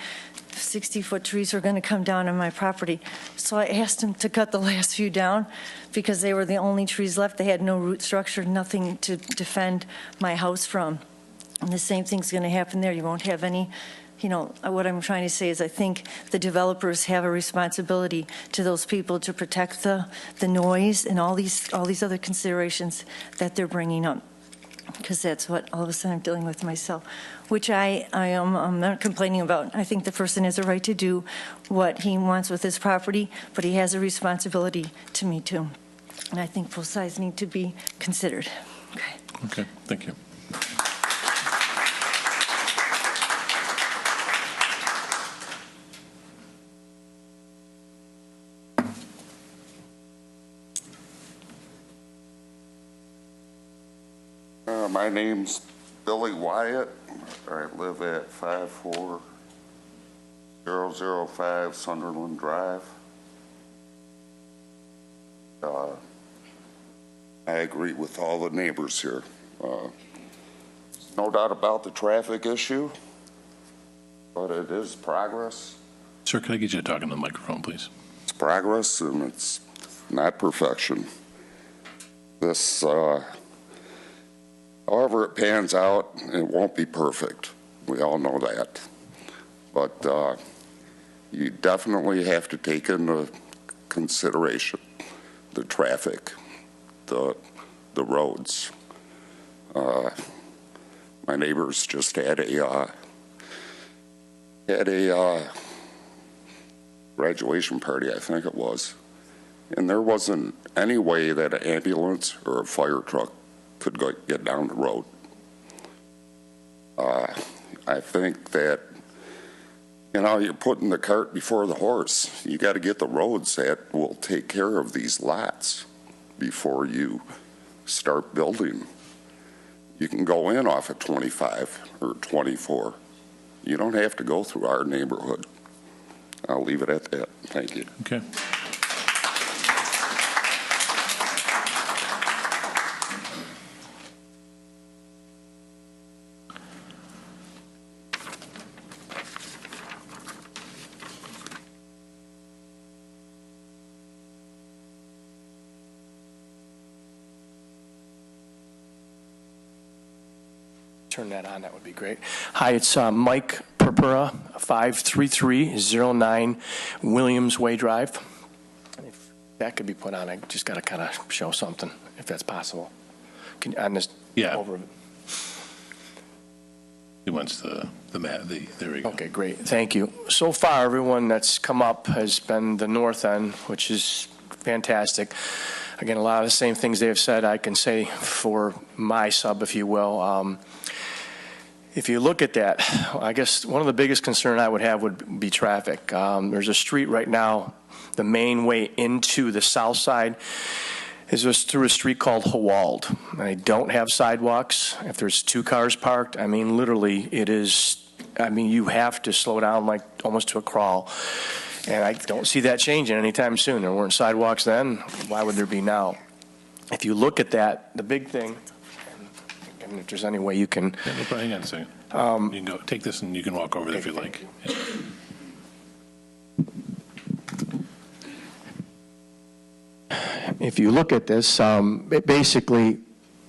60-foot trees were going to come down on my property. So I asked them to cut the last few down because they were the only trees left. They had no root structure, nothing to defend my house from. And the same thing's going to happen there. You won't have any, you know, what I'm trying to say is I think the developers have a responsibility to those people to protect the noise and all these other considerations that they're bringing up, because that's what all of a sudden I'm dealing with myself, which I'm not complaining about. I think the person has a right to do what he wants with his property, but he has a responsibility to me too. And I think both sides need to be considered. Okay. Okay, thank you. My name's Billy Wyatt. I live at 54005 Sunderland Drive. I agree with all the neighbors here. No doubt about the traffic issue, but it is progress. Sir, could I get you to talk in the microphone, please? It's progress, and it's not perfection. This, however it pans out, it won't be perfect. We all know that. But you definitely have to take into consideration the traffic, the roads. My neighbors just had a graduation party, I think it was, and there wasn't any way that an ambulance or a fire truck could get down the road. I think that, you know, you're putting the cart before the horse. You got to get the roads that will take care of these lots before you start building. You can go in off of 25 or 24. You don't have to go through our neighborhood. I'll leave it at that. Thank you. Okay. Turn that on, that would be great. Hi, it's Mike Purpura, 53309 Williams Way Drive. If that could be put on, I just got to kind of show something, if that's possible. Can on this? Yeah. Over. He wants the map. There we go. Okay, great. Thank you. So far, everyone that's come up has been the north end, which is fantastic. Again, a lot of the same things they have said I can say for my sub, if you will. If you look at that, I guess one of the biggest concern I would have would be traffic. There's a street right now, the main way into the south side is just through a street called Hawald. They don't have sidewalks. If there's 2 cars parked, I mean, literally, it is, I mean, you have to slow down like almost to a crawl. And I don't see that changing anytime soon. There weren't sidewalks then. Why would there be now? If you look at that, the big thing, and if there's any way you can. Yeah, no problem. Hang on a second. You can go take this and you can walk over there if you like. Yeah. If you look at this, basically,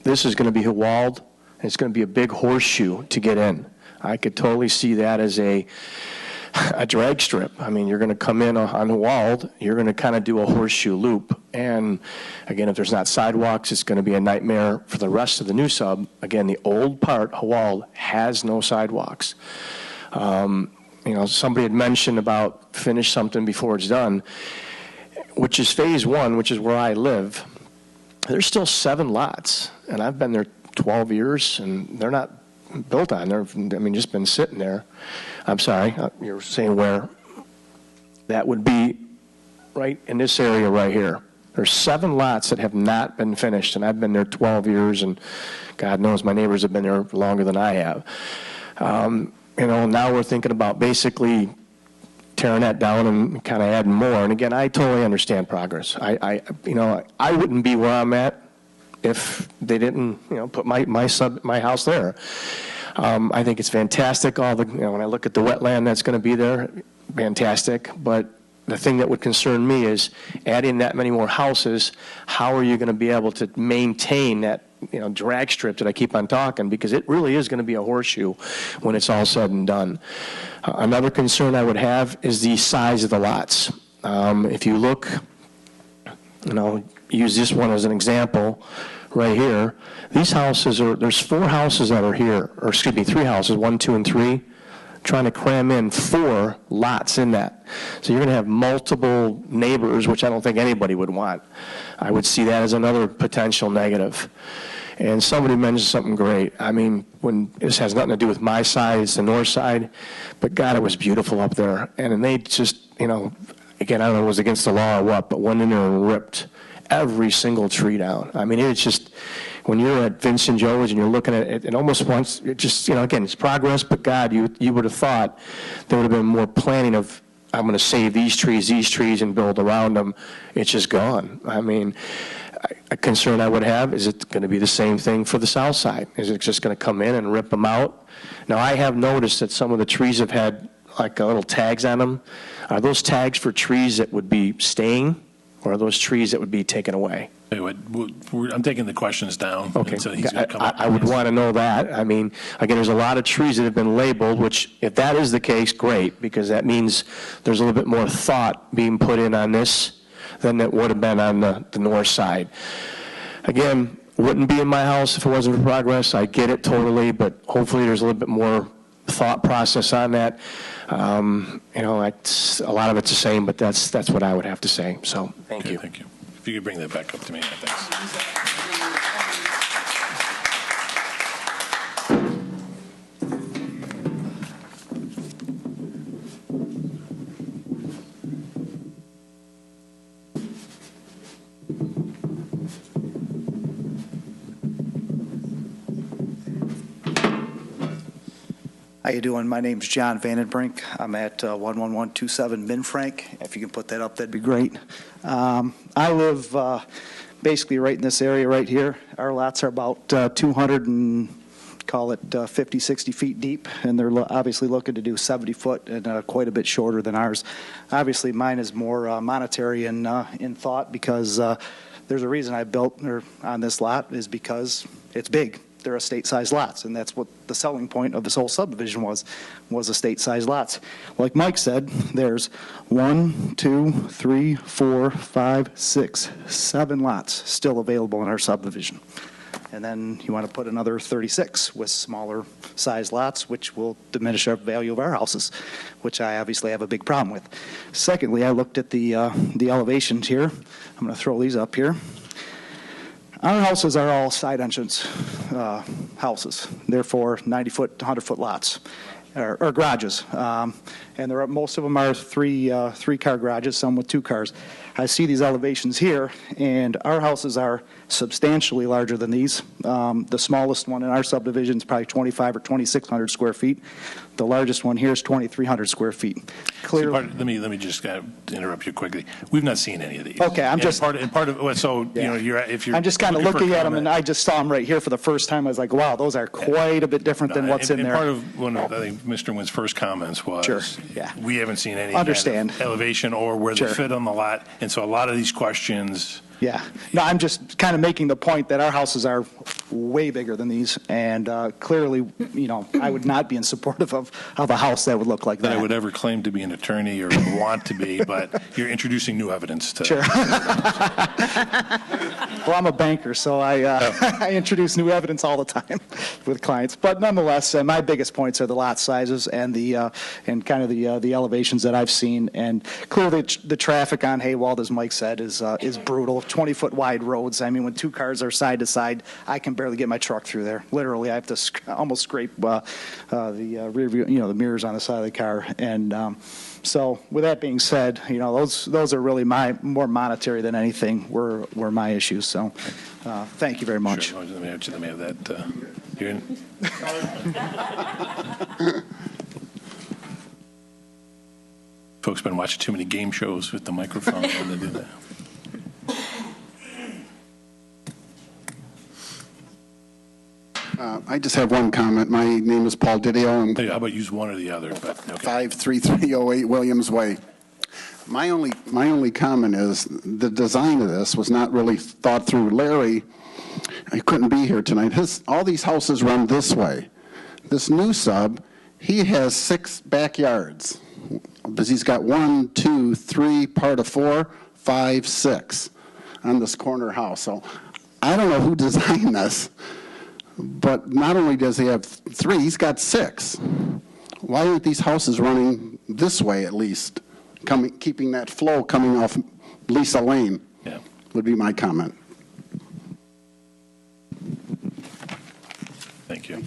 this is going to be Hawald. It's going to be a big horseshoe to get in. I could totally see that as a drag strip. I mean, you're going to come in on Hawald, you're going to kind of do a horseshoe loop. And again, if there's not sidewalks, it's going to be a nightmare for the rest of the new sub. Again, the old part, Hawald, has no sidewalks. You know, somebody had mentioned about finish something before it's done, which is phase 1, which is where I live. There's still 7 lots, and I've been there 12 years, and they're not built on. They're, I mean, just been sitting there. I'm sorry, you're saying where? That would be right in this area right here. There's 7 lots that have not been finished, and I've been there 12 years, and God knows my neighbors have been there longer than I have. You know, now we're thinking about basically tearing that down and kind of adding more. And again, I totally understand progress. You know, I wouldn't be where I'm at if they didn't, you know, put my house there. I think it's fantastic. All the, you know, when I look at the wetland that's going to be there, fantastic. But the thing that would concern me is adding that many more houses. How are you going to be able to maintain that, you know, drag strip that I keep on talking? Because it really is going to be a horseshoe when it's all said and done. Another concern I would have is the size of the lots. If you look, you know, use this one as an example right here. These houses are, there's 4 houses that are here, or excuse me, 3 houses, 1, 2, and 3, trying to cram in 4 lots in that. So you're going to have multiple neighbors, which I don't think anybody would want. I would see that as another potential negative. And somebody mentioned something great. I mean, when this has nothing to do with my side, it's the north side, but God, it was beautiful up there. And then they just, you know, again, I don't know if it was against the law or what, but went in there and ripped every single tree down. I mean, it's just, when you're at Vincent Joe's and you're looking at it, it almost wants, it just, you know, again, it's progress, but God, you would have thought there would have been more planning of, I'm going to save these trees, and build around them. It's just gone. I mean, a concern I would have, is it going to be the same thing for the south side? Is it just going to come in and rip them out? Now, I have noticed that some of the trees have had like little tags on them. Are those tags for trees that would be staying, or are those trees that would be taken away? I'm taking the questions down. Okay. So he's gonna come up I would want to know that. I mean, again, there's a lot of trees that have been labeled, which if that is the case, great, because that means there's a little bit more thought being put in on this than it would have been on the north side. Again, wouldn't be in my house if it wasn't for progress. I get it totally, but hopefully there's a little bit more thought process on that. You know, it's, a lot of it's the same, but that's what I would have to say. So thank you. Thank you. If you could bring that back up to me, thanks. How you doing? My name's John Vandenbrink. I'm at 11127 Minfrank. If you can put that up, that'd be great. I live basically right in this area right here. Our lots are about 200 and call it 50, 60 feet deep, and they're obviously looking to do 70 foot and quite a bit shorter than ours. Obviously, mine is more monetary in thought, because there's a reason I built on this lot is because it's big. They're estate-sized lots, and that's what the selling point of this whole subdivision was estate-sized lots. Like Mike said, there's 1, 2, 3, 4, 5, 6, 7 lots still available in our subdivision. And then you want to put another 36 with smaller size lots, which will diminish our value of our houses, which I obviously have a big problem with. Secondly, I looked at the elevations here. I'm going to throw these up here. Our houses are all side entrance houses, therefore 90-foot, 100-foot lots, or garages. And most of them are three-car garages, some with 2 cars. I see these elevations here, and our houses are substantially larger than these. The smallest one in our subdivision is probably 2,500 or 2,600 square feet. The largest one here is 2,300 square feet. Clearly, Let me just interrupt you quickly. We've not seen any of these. Okay, I'm And just part of so you know if you're I'm just kind of looking for looking at them, comment- and I just saw them right here for the first time. I was like, wow, those are quite a bit different than what's in and there. part of one of, I think, Mr. Wynn's first comments was, Sure, yeah. we haven't seen any Understand. kind of elevation or where Sure. they fit on the lot, and so a lot of these questions. Yeah. No, I'm just kind of making the point that our houses are way bigger than these, and clearly, you know, I would not be in support of a house that would look like That that. I would ever claim to be an attorney or want to be, but you're introducing new evidence to. Sure. Well, I'm a banker, so I introduce new evidence all the time with clients. But nonetheless, my biggest points are the lot sizes and and kind of the elevations that I've seen. And clearly, the traffic on Haywald, as Mike said, is brutal. 20-foot wide roads. I mean, when 2 cars are side to side, I can barely get my truck through there. Literally, I have to almost scrape the rear view, you know, the mirrors on the side of the car. And so, with that being said, you know, those are really more monetary than anything were my issues. So, thank you very much. Sure. Let me have that. Here. Folks been watching too many game shows with the microphone when they do that. I just have one comment. My name is Paul Didio. Hey, how about use one or the other? But okay. 53308 Williams Way. My only comment is the design of this was not really thought through. Larry, I couldn't be here tonight. All these houses run this way. This new sub, he has 6 backyards. He's got 1, 2, 3, part of 4, 5, 6 on this corner house. So I don't know who designed this. But not only does he have 3, he's got 6. Why aren't these houses running this way at least? Keeping that flow coming off Lisa Lane would be my comment. Thank you.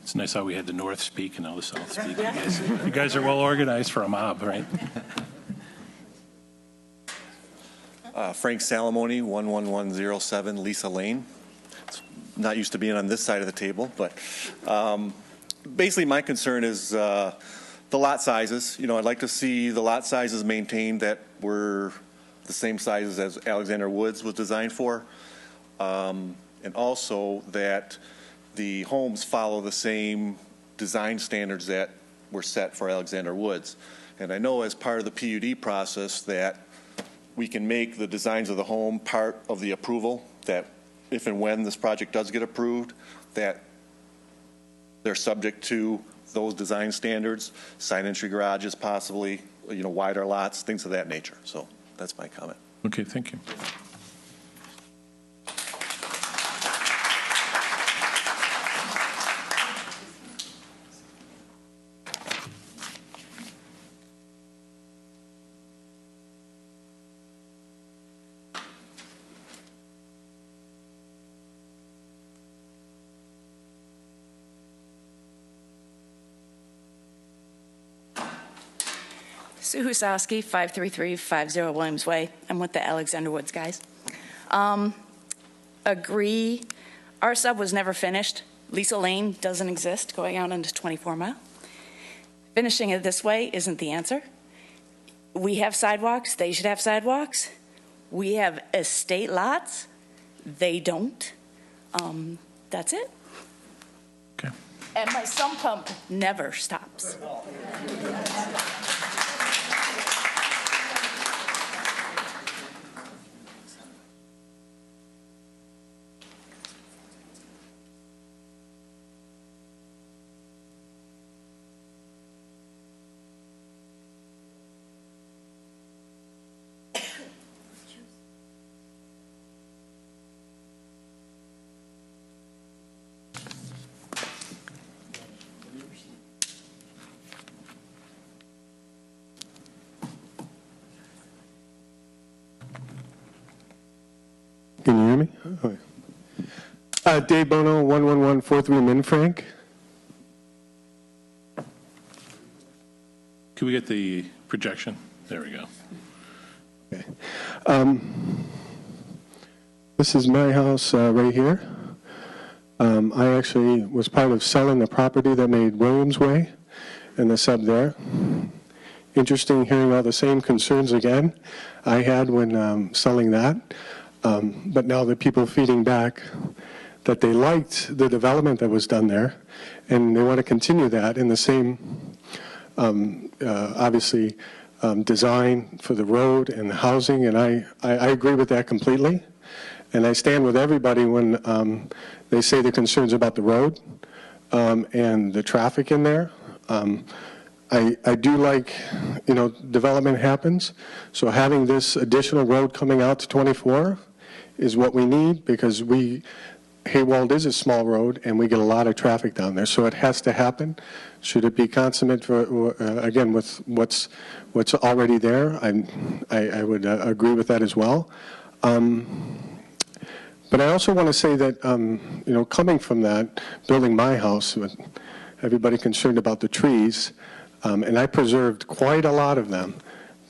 It's nice how we had the North speak and now the South speak. You guys are well organized for a mob, right? Frank Salamone, 11107 Lisa Lane. It's not used to being on this side of the table, but basically my concern is the lot sizes. You know, I'd like to see the lot sizes maintained that were the same sizes as Alexander Woods was designed for, and also that the homes follow the same design standards that were set for Alexander Woods. And I know as part of the PUD process that we can make the designs of the home part of the approval, that if and when this project does get approved, that they're subject to those design standards, side entry garages possibly, you know, wider lots, things of that nature. So that's my comment. Okay, thank you. Sue Husowski, 53350 Williams Way. I'm with the Alexander Woods guys. Agree. Our sub was never finished. Lisa Lane doesn't exist going out into 24 Mile. Finishing it this way isn't the answer. We have sidewalks. They should have sidewalks. We have estate lots. They don't. That's it. Okay. And my sump pump never stops. Can you hear me? Okay. Dave Bono, 11143 Minfrank. Can we get the projection? There we go. Okay. This is my house right here. I actually was part of selling the property that made Williams Way and the sub there. Interesting hearing all the same concerns again I had when selling that. But now the people feeding back that they liked the development that was done there, and they want to continue that in the same, obviously, design for the road and the housing, and I agree with that completely. And I stand with everybody when they say the concerns about the road and the traffic in there. I do like, development happens. So having this additional road coming out to 24 is what we need, because Haywald is a small road and we get a lot of traffic down there. So it has to happen. Should it be consummate for, again, with what's already there, I would agree with that as well. But I also want to say that, coming from that, building my house with everybody concerned about the trees, and I preserved quite a lot of them.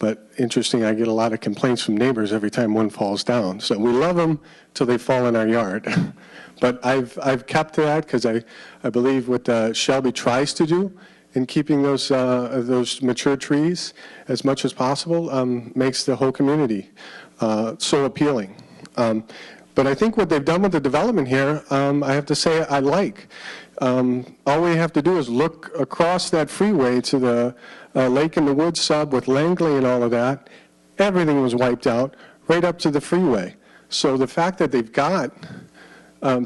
But interesting, I get a lot of complaints from neighbors every time one falls down. So we love them till they fall in our yard. But I've kept that because I believe what Shelby tries to do in keeping those mature trees as much as possible makes the whole community so appealing. But I think what they've done with the development here, I have to say I like. All we have to do is look across that freeway to the Lake in the Woods sub with Langley and all of that. Everything was wiped out right up to the freeway. So the fact that they've got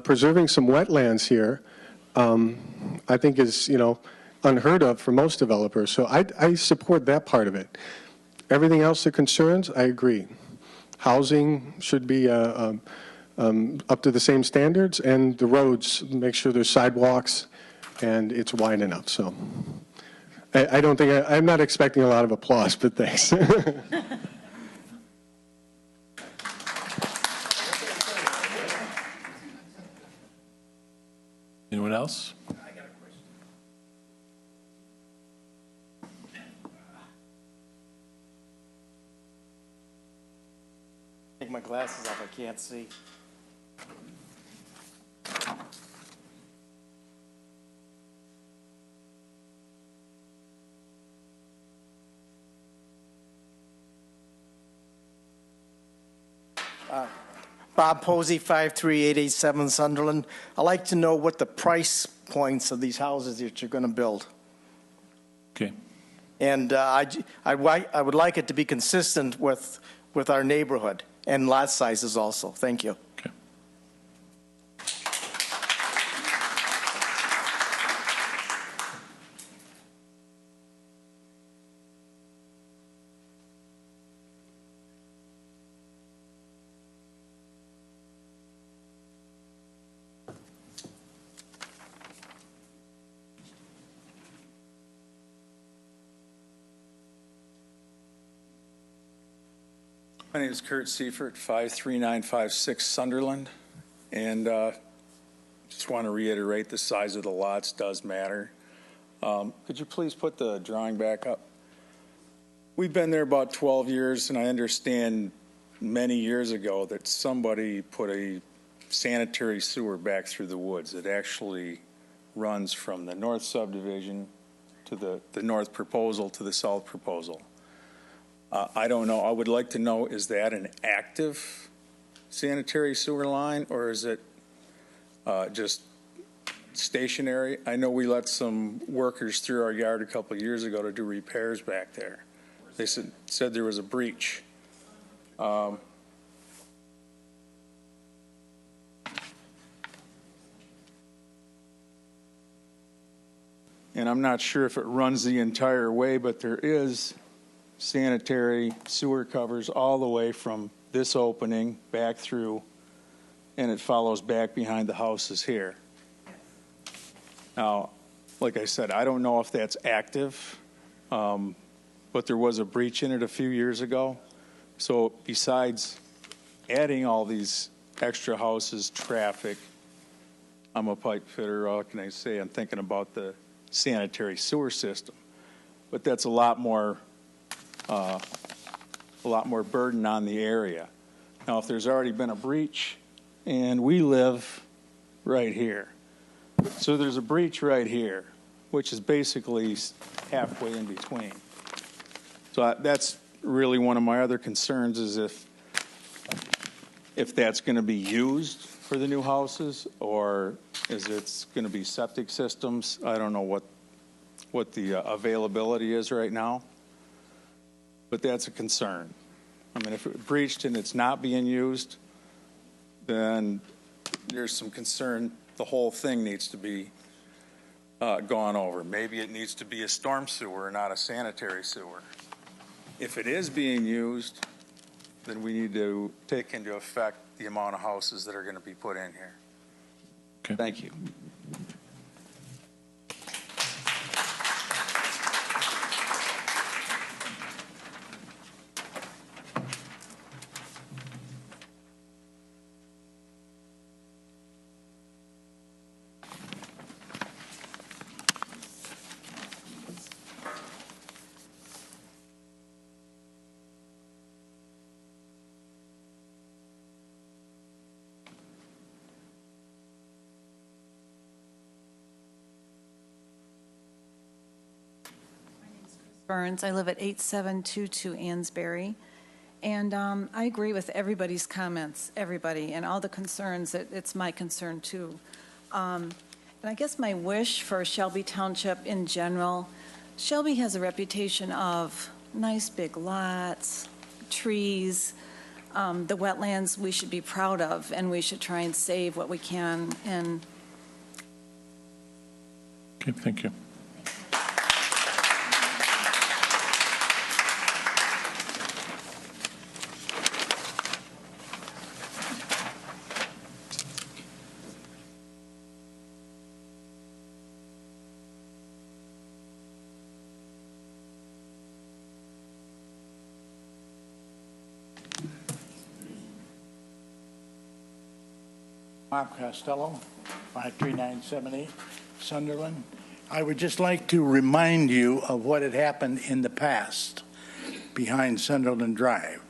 preserving some wetlands here, I think is, unheard of for most developers. So I support that part of it. Everything else that concerns, I agree. Housing should be up to the same standards, and the roads, make sure there's sidewalks and it's wide enough. So I don't think, I'm not expecting a lot of applause, but thanks. Anyone else? Take my glasses off, I can't see. Bob Posey, 53887 Sunderland. I'd like to know what the price points of these houses that you're going to build. Okay. And I would like it to be consistent with our neighborhood and lot sizes also. Thank you. Okay. My name is Kurt Seifert, 53956 Sunderland, and just want to reiterate the size of the lots does matter. Could you please put the drawing back up? We've been there about 12 years, and I understand many years ago that somebody put a sanitary sewer back through the woods. It actually runs from the north subdivision to the north proposal to the south proposal. I don't know. I would like to know, is that an active sanitary sewer line, or is it just stationary? I know we let some workers through our yard a couple of years ago to do repairs back there. They said there was a breach. And I'm not sure if it runs the entire way, but there is sanitary sewer covers all the way from this opening back through, and it follows back behind the houses here. Now, like I said, I don't know if that's active, but there was a breach in it a few years ago. So besides adding all these extra houses, traffic. I'm a pipe fitter, all can I say? I'm thinking about the sanitary sewer system. But that's a lot more burden on the area. Now, if there's already been a breach, and we live right here. So there's a breach right here, which is basically halfway in between. So that's really one of my other concerns is if that's going to be used for the new houses, or is it going to be septic systems? I don't know what the availability is right now, but that's a concern. I mean, if it breached and it's not being used, then there's some concern the whole thing needs to be gone over. Maybe it needs to be a storm sewer, not a sanitary sewer. If it is being used, then we need to take into effect the amount of houses that are going to be put in here. Okay. Thank you. Burns. I live at 8722 Ansbury. And I agree with everybody's comments, everybody, and all the concerns. It's my concern, too. And I guess my wish for Shelby Township in general, Shelby has a reputation of nice big lots, trees, the wetlands we should be proud of, and we should try and save what we can. And Okay, thank you. Mark Costello, 53978 Sunderland. I would just like to remind you of what had happened in the past behind Sunderland Drive.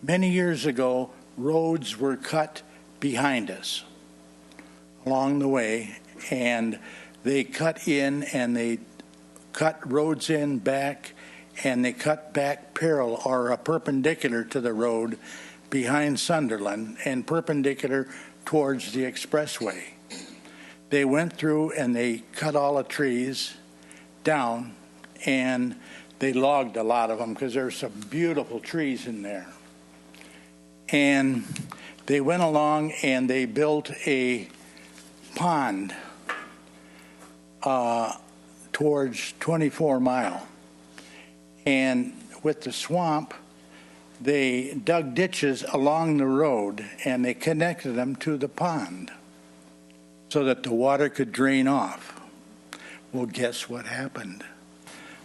Many years ago, roads were cut behind us along the way, and they cut in and they cut roads in back, and they cut back parallel or perpendicular to the road behind Sunderland and perpendicular towards the expressway. They went through and they cut all the trees down, and they logged a lot of them because there's some beautiful trees in there. And they went along and they built a pond towards 24 Mile. And with the swamp, they dug ditches along the road and they connected them to the pond so that the water could drain off. Well, guess what happened?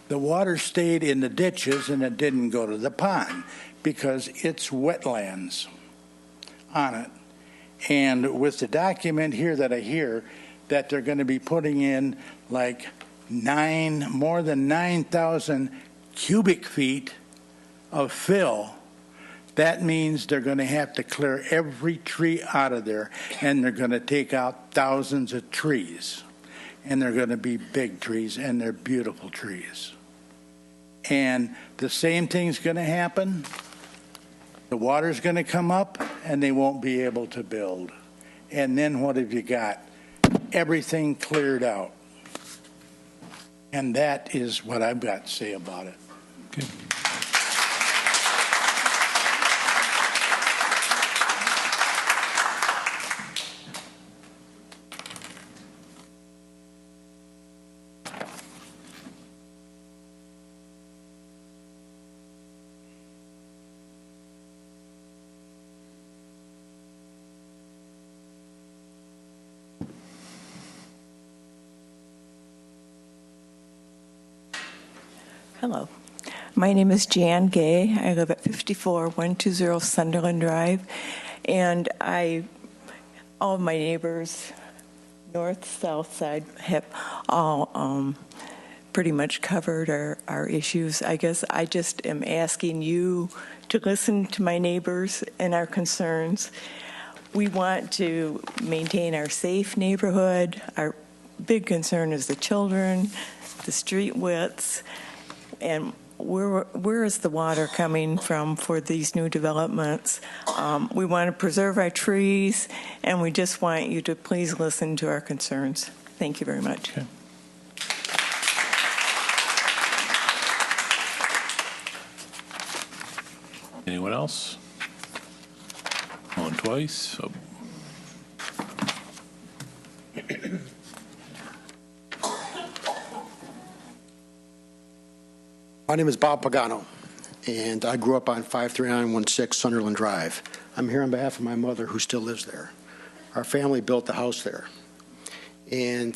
The water stayed in the ditches and it didn't go to the pond because it's wetlands on it. And with the document here that I hear that they're going to be putting in like more than 9,000 cubic feet of fill, that means they're going to have to clear every tree out of there, and they're going to take out thousands of trees. And they're going to be big trees, and they're beautiful trees. And the same thing's going to happen. The water's going to come up, and they won't be able to build. And then what have you got? Everything cleared out. And that is what I've got to say about it. Okay. Hello. My name is Jan Gay. I live at 54120 Sunderland Drive, and all of my neighbors, north, south side, have all pretty much covered our issues. I guess I just am asking you to listen to my neighbors and our concerns. We want to maintain our safe neighborhood. Our big concern is the children, the street widths, and where is the water coming from for these new developments? We want to preserve our trees, and we just want you to please listen to our concerns. Thank you very much. Okay. Anyone else? Going twice. Oh. My name is Bob Pagano, and I grew up on 53916 Sunderland Drive. I'm here on behalf of my mother, who still lives there. Our family built the house there. And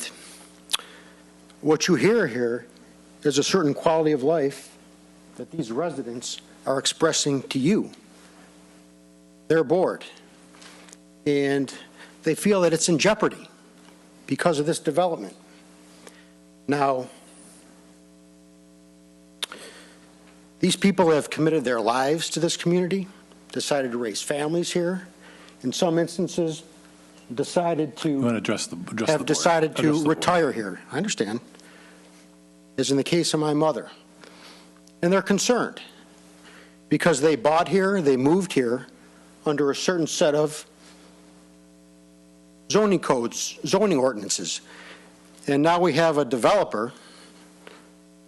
what you hear here is a certain quality of life that these residents are expressing to you. They're bored, and they feel that it's in jeopardy because of this development. Now, these people have committed their lives to this community, decided to raise families here, in some instances decided to retire here. I understand, as in the case of my mother. And they're concerned because they bought here, they moved here under a certain set of zoning codes, zoning ordinances. And now we have a developer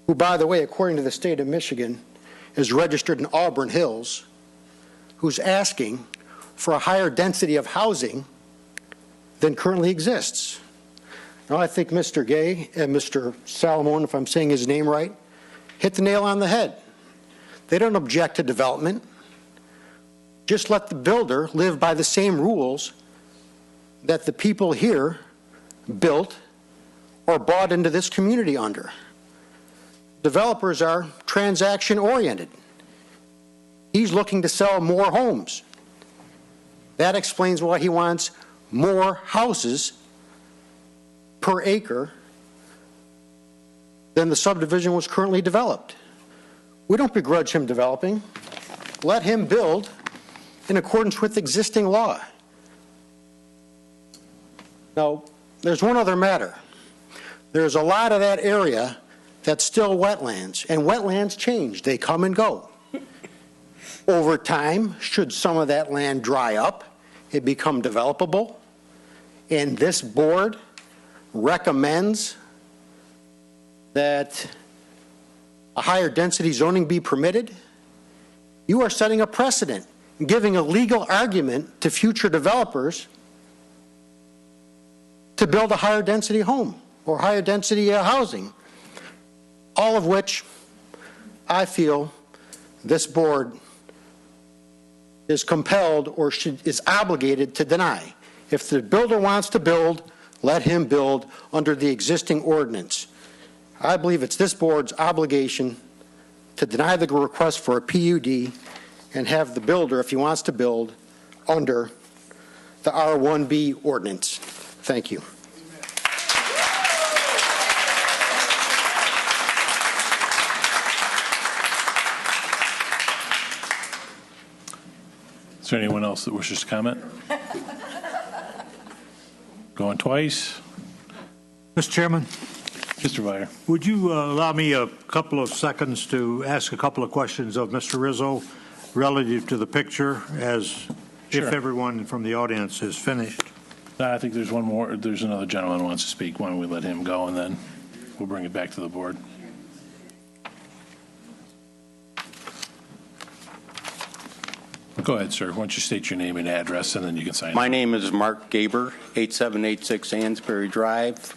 who, by the way, according to the state of Michigan, is registered in Auburn Hills, who's asking for a higher density of housing than currently exists. Now, I think Mr. Gay and Mr. Salamone, if I'm saying his name right, hit the nail on the head. They don't object to development. Just let the builder live by the same rules that the people here built or bought into this community under. Developers are transaction-oriented. He's looking to sell more homes. That explains why he wants more houses per acre than the subdivision was currently developed. We don't begrudge him developing. Let him build in accordance with existing law. Now, there's one other matter. There's a lot of that area that's still wetlands, and wetlands change. They come and go. Over time, should some of that land dry up, it become developable, and this board recommends that a higher density zoning be permitted, you are setting a precedent, giving a legal argument to future developers to build a higher density home or higher density housing. All of which I feel this board is compelled or is obligated to deny. If the builder wants to build, let him build under the existing ordinance. I believe it's this board's obligation to deny the request for a PUD and have the builder, if he wants to build, under the R1B ordinance. Thank you. Is there anyone else that wishes to comment? Going twice. Mr. Chairman? Mr. Viter. Would you allow me a couple of seconds to ask a couple of questions of Mr. Rizzo relative to the picture, as if everyone from the audience is finished? I think there's one more. There's another gentleman who wants to speak. Why don't we let him go, and then we'll bring it back to the board. Go ahead, sir. Why don't you state your name and address, and then you can sign. My name is Mark Gaber, 8786 Ansbury Drive.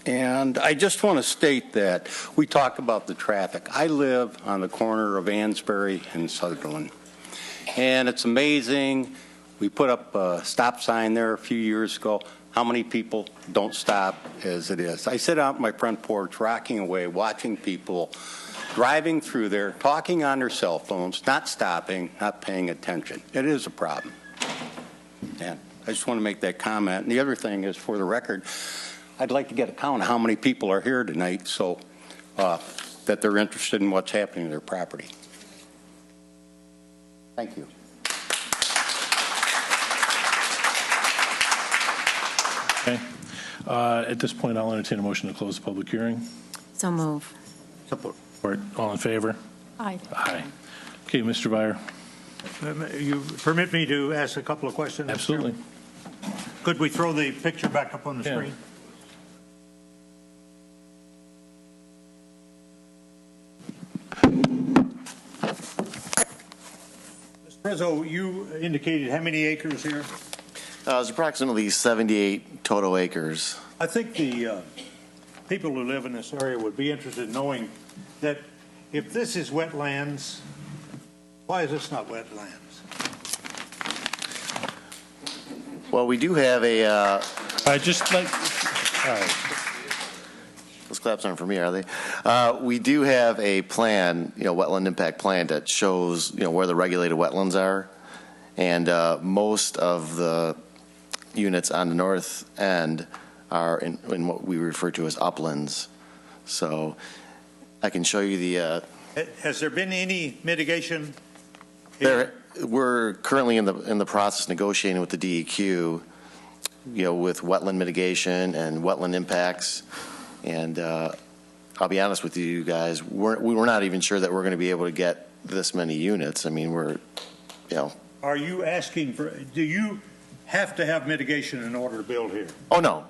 And I just want to state that we talk about the traffic. I live on the corner of Ansbury and Sutherland. And it's amazing. We put up a stop sign there a few years ago. How many people don't stop as it is? I sit out on my front porch rocking away, watching people driving through there, talking on their cell phones, not stopping, not paying attention. It is a problem. And I just want to make that comment. And the other thing is, for the record, I'd like to get a count of how many people are here tonight so that they're interested in what's happening to their property. Thank you. Okay. At this point, I'll entertain a motion to close the public hearing. So move. Support. All in favor? Aye. Aye. Okay, Mr. Byer. You permit me to ask a couple of questions? Absolutely. Could we throw the picture back up on the Yeah. screen? Mr. Rizzo, you indicated how many acres here? It's approximately 78 total acres. I think the people who live in this area would be interested in knowing that if this is wetlands, why is this not wetlands? Well, we do have a. All right. Those claps aren't for me, are they? We do have a plan, wetland impact plan that shows, where the regulated wetlands are, and most of the units on the north end are in what we refer to as uplands. So I can show you the. Has there been any mitigation? We're currently in the process of negotiating with the DEQ, with wetland mitigation and wetland impacts. And I'll be honest with you guys, we're not even sure that we're going to be able to get this many units. I mean, Are you asking for? Do you have to have mitigation in order to build here? Oh no.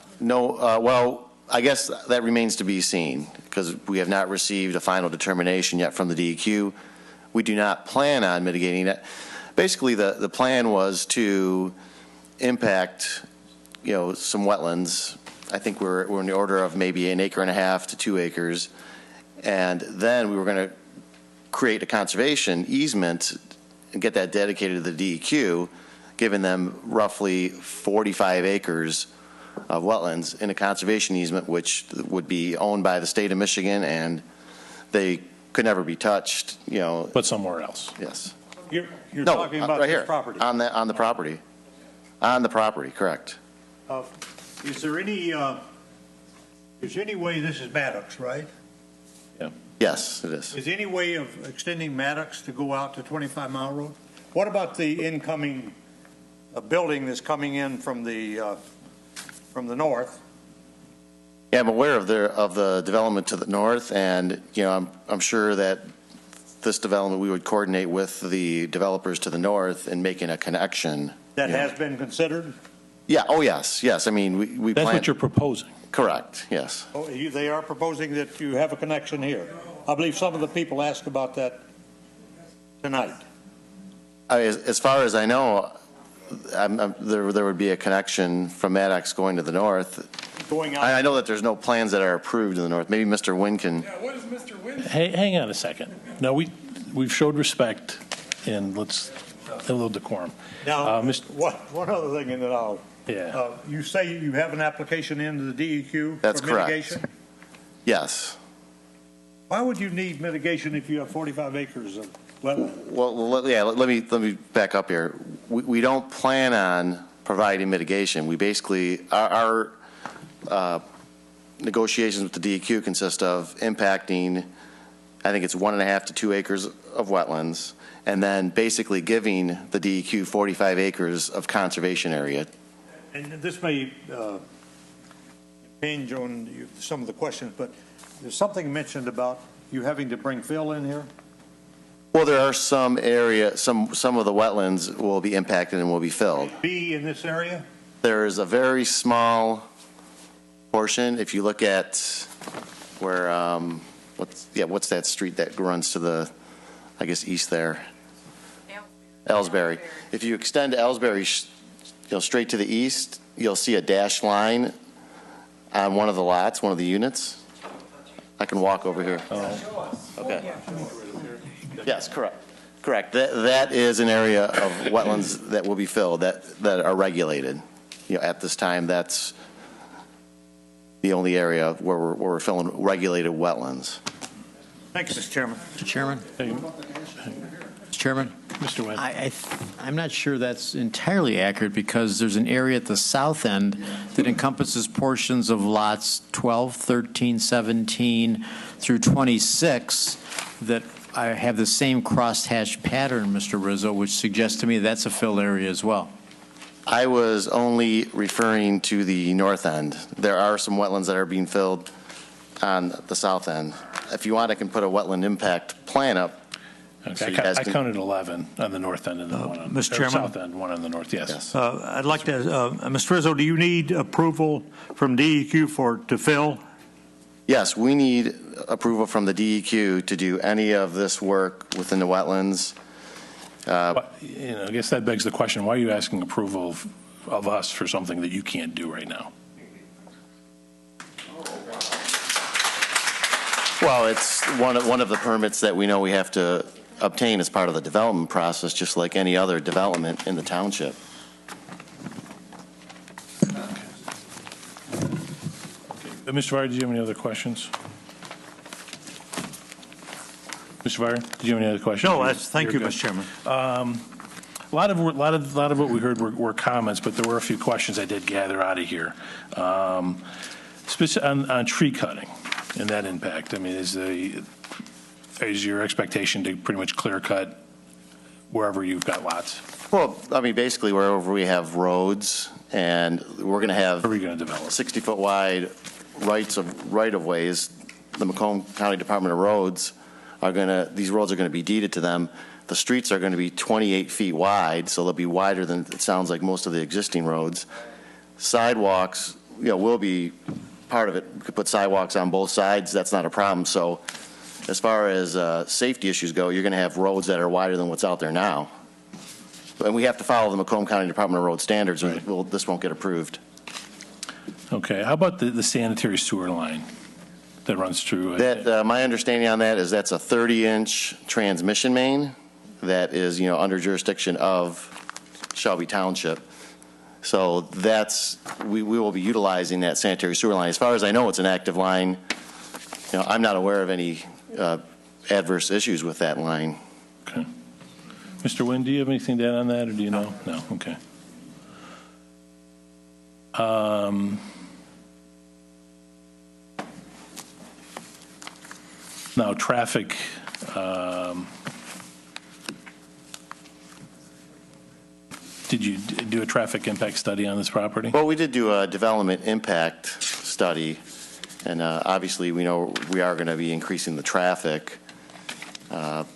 Well, I guess that remains to be seen because we have not received a final determination yet from the DEQ. We do not plan on mitigating it. Basically, the plan was to impact, some wetlands. I think we're in the order of maybe 1.5 acres to 2 acres, and then we were going to create a conservation easement and get that dedicated to the DEQ, giving them roughly 45 acres of wetlands in a conservation easement, which would be owned by the state of Michigan, and they could never be touched. But somewhere else. Yes. You're No, talking about right this here property. on the property, on the property, correct. Is there any way, this is Maddox, right? Yeah. Yes, it is. Is there any way of extending Maddox to go out to 25 Mile Road? What about the incoming building that's coming in from the north? Yeah, I'm aware of the development to the north, and I'm sure that this development we would coordinate with the developers to the north in making a connection. That has been considered? Yeah. Oh, yes. Yes. I mean, we. That's what you're proposing. Correct. Yes. Oh, they are proposing that you have a connection here. I believe some of the people asked about that tonight. As far as I know, there would be a connection from Maddox going to the north. Going out. I know that there's no plans that are approved in the north. Maybe Mr. Wynn can. Yeah, what is Mr. Wynn? Hang on a second. No, we've showed respect, and let's have a little decorum. Now, one other thing, and then I'll. Yeah. You say you have an application into the DEQ That's for correct. mitigation? Yes. Why would you need mitigation if you have 45 acres of wetland? Well, let me back up here. We don't plan on providing mitigation. We basically, our negotiations with the DEQ consist of impacting, I think it's 1.5 to 2 acres of wetlands, and then basically giving the DEQ 45 acres of conservation area. And this may impinge on some of the questions, but there's something mentioned about you having to bring fill in here? Well, there are some of the wetlands will be impacted and will be filled. Be in this area? There is a very small portion. If you look at where, what's that street that runs to the, I guess, east there? Ellsbury. If you extend Ellsbury, straight to the east, you'll see a dashed line on one of the lots, one of the units. I can walk over here. Oh. Okay. Yes, correct. That is an area of wetlands that will be filled that are regulated. At this time, that's the only area where we're filling regulated wetlands. Thank you, Mr. Chairman. Mr. Chairman? Mr. Chairman? Mr. Wynn. I'm not sure that's entirely accurate because there's an area at the south end that encompasses portions of lots 12, 13, 17 through 26 that I have the same crosshatch pattern, Mr. Rizzo, which suggests to me that's a filled area as well. I was only referring to the north end. There are some wetlands that are being filled on the south end. If you want, I can put a wetland impact plan up. Okay, I counted 11 on the north end and then one on Mr. the Chairman? south end, one on the north, yes. I'd like to, Mr. Rizzo, do you need approval from DEQ to fill? Yes, we need approval from the DEQ to do any of this work within the wetlands. I guess that begs the question, why are you asking approval of us for something that you can't do right now? Well, it's one of the permits that we know we have to obtain as part of the development process, just like any other development in the township. Mr. Vire, did you have any other questions? Mr. Vire, did you have any other questions? No, thank you, Mr. Chairman. A lot of what we heard were comments, but there were a few questions I did gather out of here. On tree cutting and that impact, I mean, is your expectation to pretty much clear cut wherever you've got lots? Well, I mean, basically wherever we have roads, and we're going to have 60-foot wide right-of-ways. The Macomb County Department of Roads these roads are going to be deeded to them. The streets are going to be 28 feet wide, so they'll be wider than it sounds like most of the existing roads. Sidewalks, will be part of it. We could put sidewalks on both sides. That's not a problem. So as far as safety issues go, you're going to have roads that are wider than what's out there now. And we have to follow the Macomb County Department of Road standards, or this won't get approved. Okay. How about the sanitary sewer line that runs through? My understanding on that is that's a 30-inch transmission main that is, under jurisdiction of Shelby Township. So we will be utilizing that sanitary sewer line. As far as I know, it's an active line. I'm not aware of any adverse issues with that line. Okay. Mr. Wynn, do you have anything to add on that, or do you know? No. Okay. Now, traffic. Did you do a traffic impact study on this property? Well, we did do a development impact study, and obviously we know we are going to be increasing the traffic. But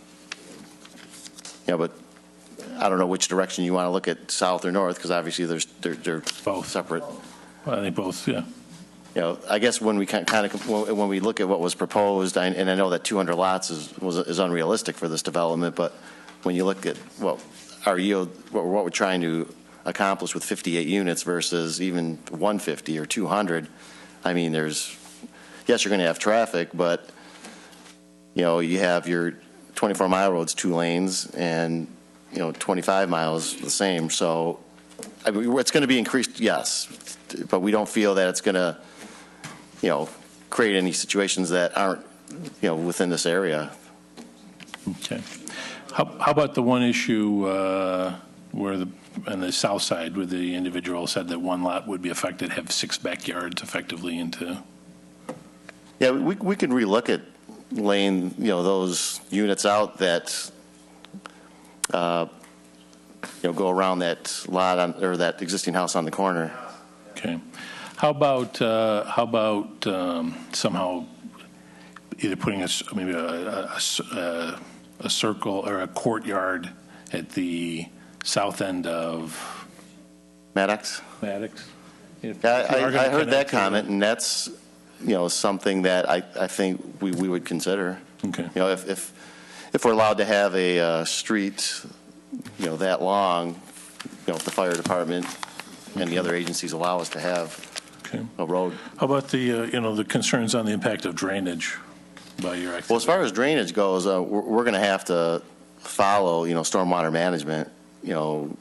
I don't know which direction you want to look at, south or north, because obviously they're both separate. Well, I think both, yeah. I guess when we when we look at what was proposed, and I know that 200 lots is unrealistic for this development, but when you look at what our yield, what we're trying to accomplish with 58 units versus even 150 or 200, I mean, yes, you're going to have traffic, but you have your 24-mile roads 2 lanes, and 25 miles the same. So I mean, it's going to be increased, yes, but we don't feel that it's going to create any situations that aren't within this area. Okay. How about the one issue where on the south side, where the individual said that one lot would be affected, have 6 backyards effectively into? Yeah, we could relook at laying those units out that go around that lot or that existing house on the corner. Okay. How about somehow either putting maybe a circle or a courtyard at the south end of Maddox? Maddox. I heard that comment, and that's something that I think we would consider. Okay. If we're allowed to have a street that long, if the fire department and the other agencies allow us to have a road. How about the concerns on the impact of drainage by your activity? Well, as far as drainage goes, we're going to have to follow stormwater management.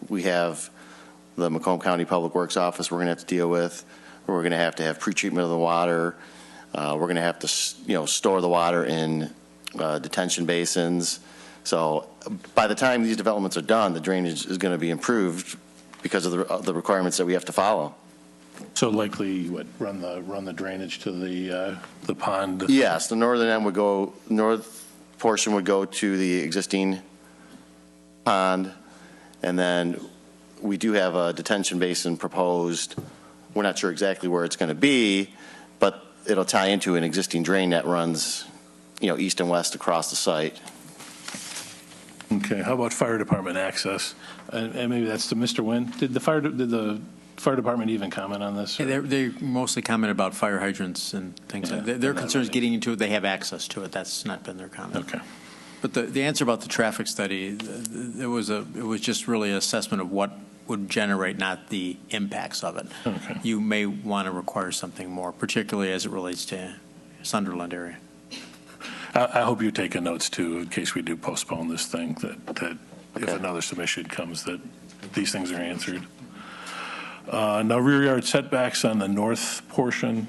We have the Macomb County Public Works Office we're going to have to deal with. We're going to have pretreatment of the water. We're going to have to store the water in detention basins. So by the time these developments are done, the drainage is going to be improved because of the requirements that we have to follow. So likely, what, run the drainage to the pond? Yes, the northern end would go, north portion would go to the existing pond, and then we do have a detention basin proposed. We're not sure exactly where it's going to be, but it'll tie into an existing drain that runs, east and west across the site. Okay, how about fire department access? And maybe that's to Mr. Nguyen. Did the fire department even comment on this? Yeah, they mostly comment about fire hydrants and things like that. Their concern is getting into it. They have access to it. That's not been their comment. Okay. But the answer about the traffic study, it was just really an assessment of what would generate, not the impacts of it. Okay. You may want to require something more, particularly as it relates to Sunderland area. I hope you're taking notes, too, in case we do postpone this thing, that if another submission comes, that these things are answered. Now, rear yard setbacks on the north portion,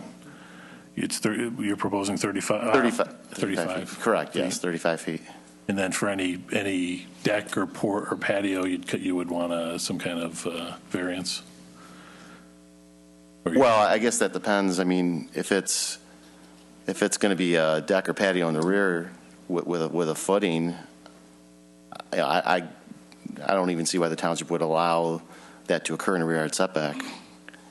you're proposing 35? 35. Correct, yes, 35 feet. And then for any deck or patio, you would want some kind of variance? Well, I guess that depends. I mean, if it's going to be a deck or patio in the rear with a footing, I don't even see why the township would allow that to occur in a rear yard setback.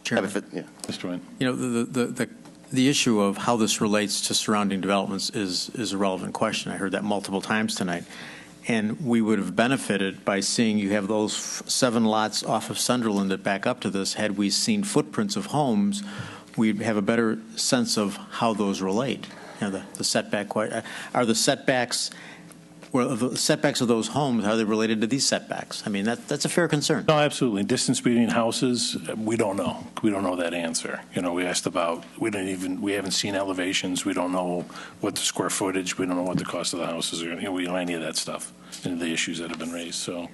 Chairman, Mr. Nguyen. The issue of how this relates to surrounding developments is a relevant question. I heard that multiple times tonight. And we would have benefited by seeing you have those 7 lots off of Sunderland that back up to this. Had we seen footprints of homes, we'd have a better sense of how those relate. The setback, are the setbacks, well, the setbacks of those homes, are they related to these setbacks? I mean, that's a fair concern. No, absolutely. Distance between houses, we don't know. We don't know that answer. We asked about, we haven't seen elevations. We don't know what the square footage, we don't know what the cost of the houses are. We don't know any of that stuff, and the issues that have been raised. So,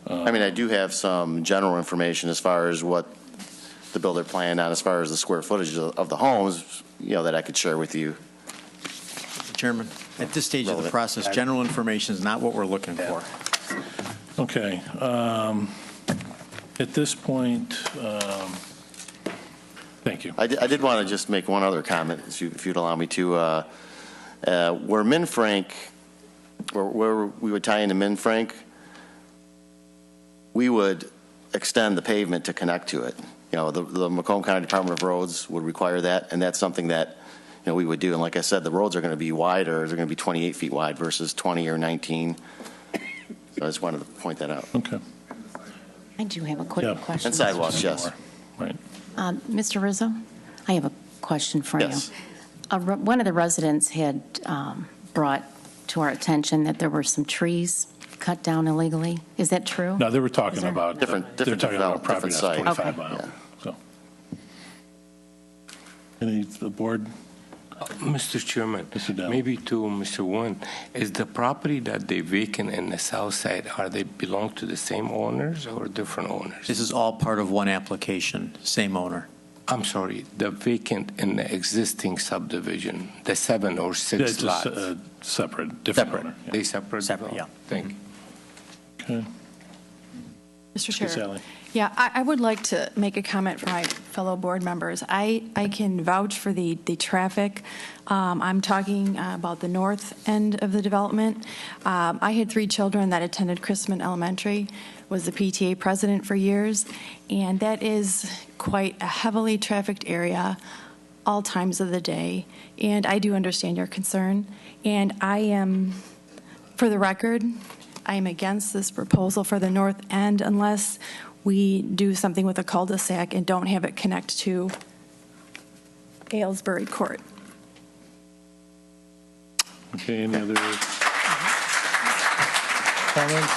I mean, I do have some general information as far as what the builder planned on as far as the square footage of the homes, that I could share with you. Chairman, at this stage of the process, general information is not what we're looking for. Okay. At this point, thank you. I did want to just make one other comment, if you'd allow me to. Where Minfrank, where we would tie into Minfrank, we would extend the pavement to connect to it. The Macomb County Department of Roads would require that, and that's something that we would do. And like I said, the roads are going to be wider. They're going to be 28 feet wide versus 20 or 19. So I just wanted to point that out. Okay. I do have a quick question. And sidewalks, yes. Right. Mr. Rizzo, I have a question for Yes. you. One of the residents had brought to our attention that there were some trees cut down illegally. Is that true? No, they were talking about Different they're talking about property that's site. 25 Okay. miles. Yeah. So, the board. Mr. Chairman, Mr. Dowd. maybe to Mr. Nguyen, is the property that they vacant in the south side, are they belong to the same owners or different owners? This is all part of one application, same owner. I'm sorry, the vacant in the existing subdivision, the 7 or 6 It's lots. separate, different owner. Yeah. They separate? Yeah. Thank you. Okay. Mr. Ms. Chair. Sally. Yeah, I would like to make a comment for my fellow board members. I can vouch for the traffic. I'm talking about the north end of the development. I had 3 children that attended Chrisman Elementary, was the PTA president for years, and that is quite a heavily trafficked area all times of the day. And I do understand your concern. And I am, for the record, I am against this proposal for the north end unless we do something with a cul-de-sac and don't have it connect to Aylesbury Court. Okay, any other comments?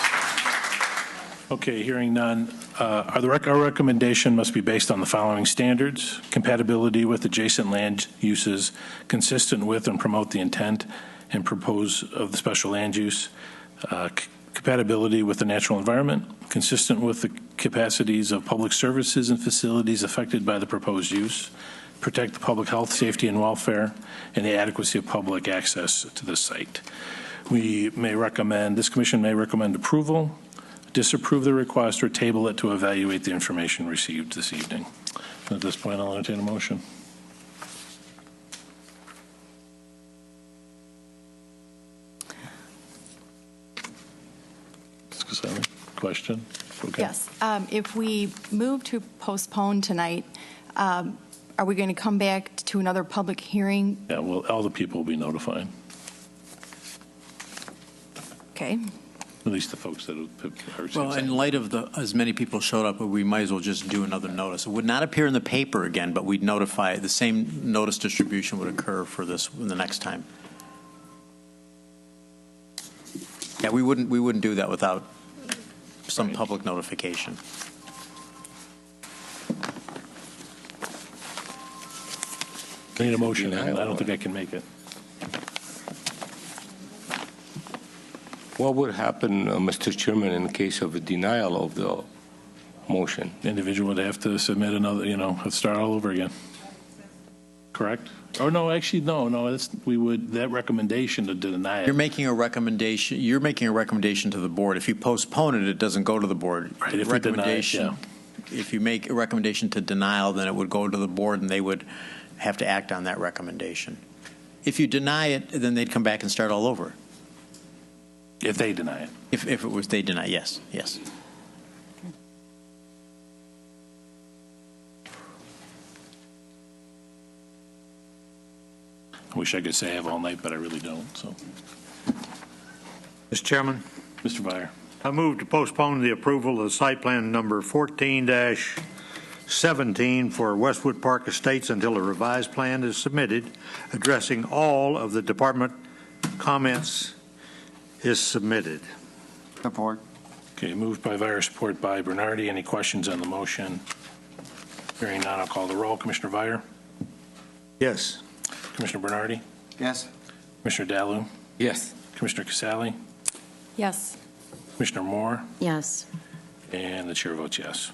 Okay, hearing none. Our recommendation must be based on the following standards: compatibility with adjacent land uses, consistent with and promote the intent and propose of the special land use, compatibility with the natural environment, consistent with the capacities of public services and facilities affected by the proposed use, protect the public health, safety, and welfare, and the adequacy of public access to the site. This commission may recommend approval, disapprove the request, or table it to evaluate the information received this evening. At this point, I'll entertain a motion. Question? Okay. Yes. If we move to postpone tonight, are we going to come back to another public hearing? Yeah, well, all the people will be notified, Okay. at least the folks that are. Well, in light of as many people showed up, we might as well just do another notice. It would not appear in the paper again, but we'd notify, the same notice distribution would occur for this the next time. Yeah, we wouldn't do that without some public notification. I need a motion. I don't think I can make it. What would happen, Mr. Chairman, in case of a denial of the motion? The individual would have to submit another, start all over again. Correct? Or no, actually, no. That recommendation to deny it. You're making a recommendation to the board. If you postpone it, it doesn't go to the board. Right, if we deny it, yeah. If you make a recommendation to denial, then it would go to the board and they would have to act on that recommendation. If you deny it, then they'd come back and start all over. If they deny it. If it was they deny, yes. I wish I could say I have all night, but I really don't. So, Mr. Chairman. Mr. Byer. I move to postpone the approval of site plan number 14-17 for Westwood Park Estates until a revised plan is submitted, addressing all of the department comments is submitted. Support. Okay, moved by Byer, support by Bernardi. Any questions on the motion? Hearing none, I'll call the roll. Commissioner Byer? Yes. Commissioner Bernardi? Yes. Commissioner Dalu? Yes. Commissioner Casale? Yes. Commissioner Moore? Yes. And the chair votes yes.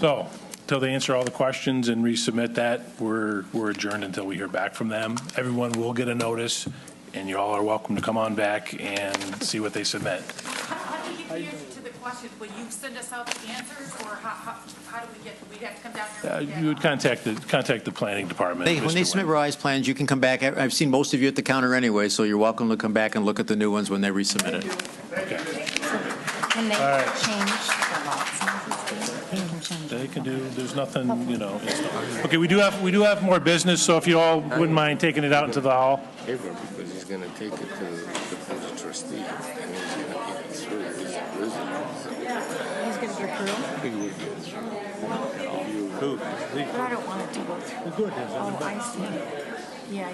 So, until they answer all the questions and resubmit that, we're adjourned until we hear back from them. Everyone will get a notice, and you all are welcome to come on back and see what they submit. How do we get the answer to the question? Will you send us out the answers, or how do we get, we'd have to come down here? You would contact the planning department. When they submit revised plans, you can come back. I've seen most of you at the counter anyway, so you're welcome to come back and look at the new ones when they resubmit it. Okay. And they All right. change the lot sizes too? They can do, there's nothing, Okay, we do have more business, so if you all wouldn't mind taking it out into the hall. Because he's going to take it to the board of trustees, and he's going to get it through his residence. He's going to get through? He will get through. But I don't want it to go through. Oh, I see. Yeah.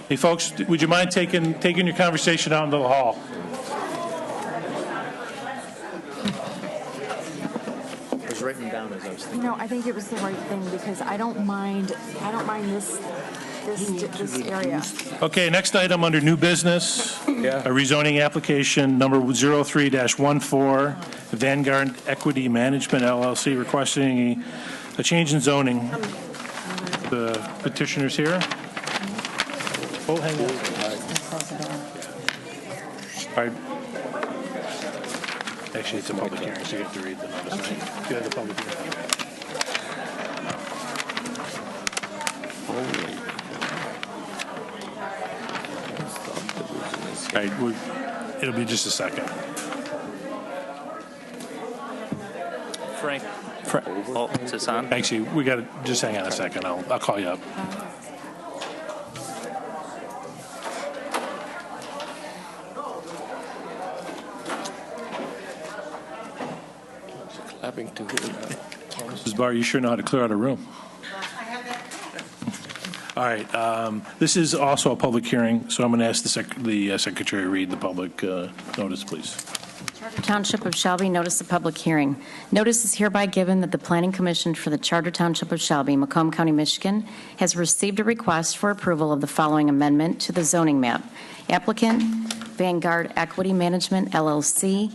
Hey, folks, would you mind taking your conversation out into the hall? I was writing down as I was thinking. I think it was the right thing because I don't mind this area. Okay, next item under new business, a rezoning application number 03-14, Vanguard Equity Management LLC requesting a change in zoning. The petitioner's here. Oh, hang on. All right. Actually, it's a public hearing, so you have to read the notice, right? You have the public hearing. All right, it'll be just a second. Frank. Oh, is this on? Actually, we got to just hang on a second. I'll call you up. Clapping to who? Mrs. Barr, you sure know how to clear out a room. All right. This is also a public hearing, so I'm going to ask the secretary to read the public notice, please. Charter Township of Shelby, notice of public hearing. Notice is hereby given that the Planning Commission for the Charter Township of Shelby, Macomb County, Michigan, has received a request for approval of the following amendment to the zoning map. Applicant, Vanguard Equity Management, LLC,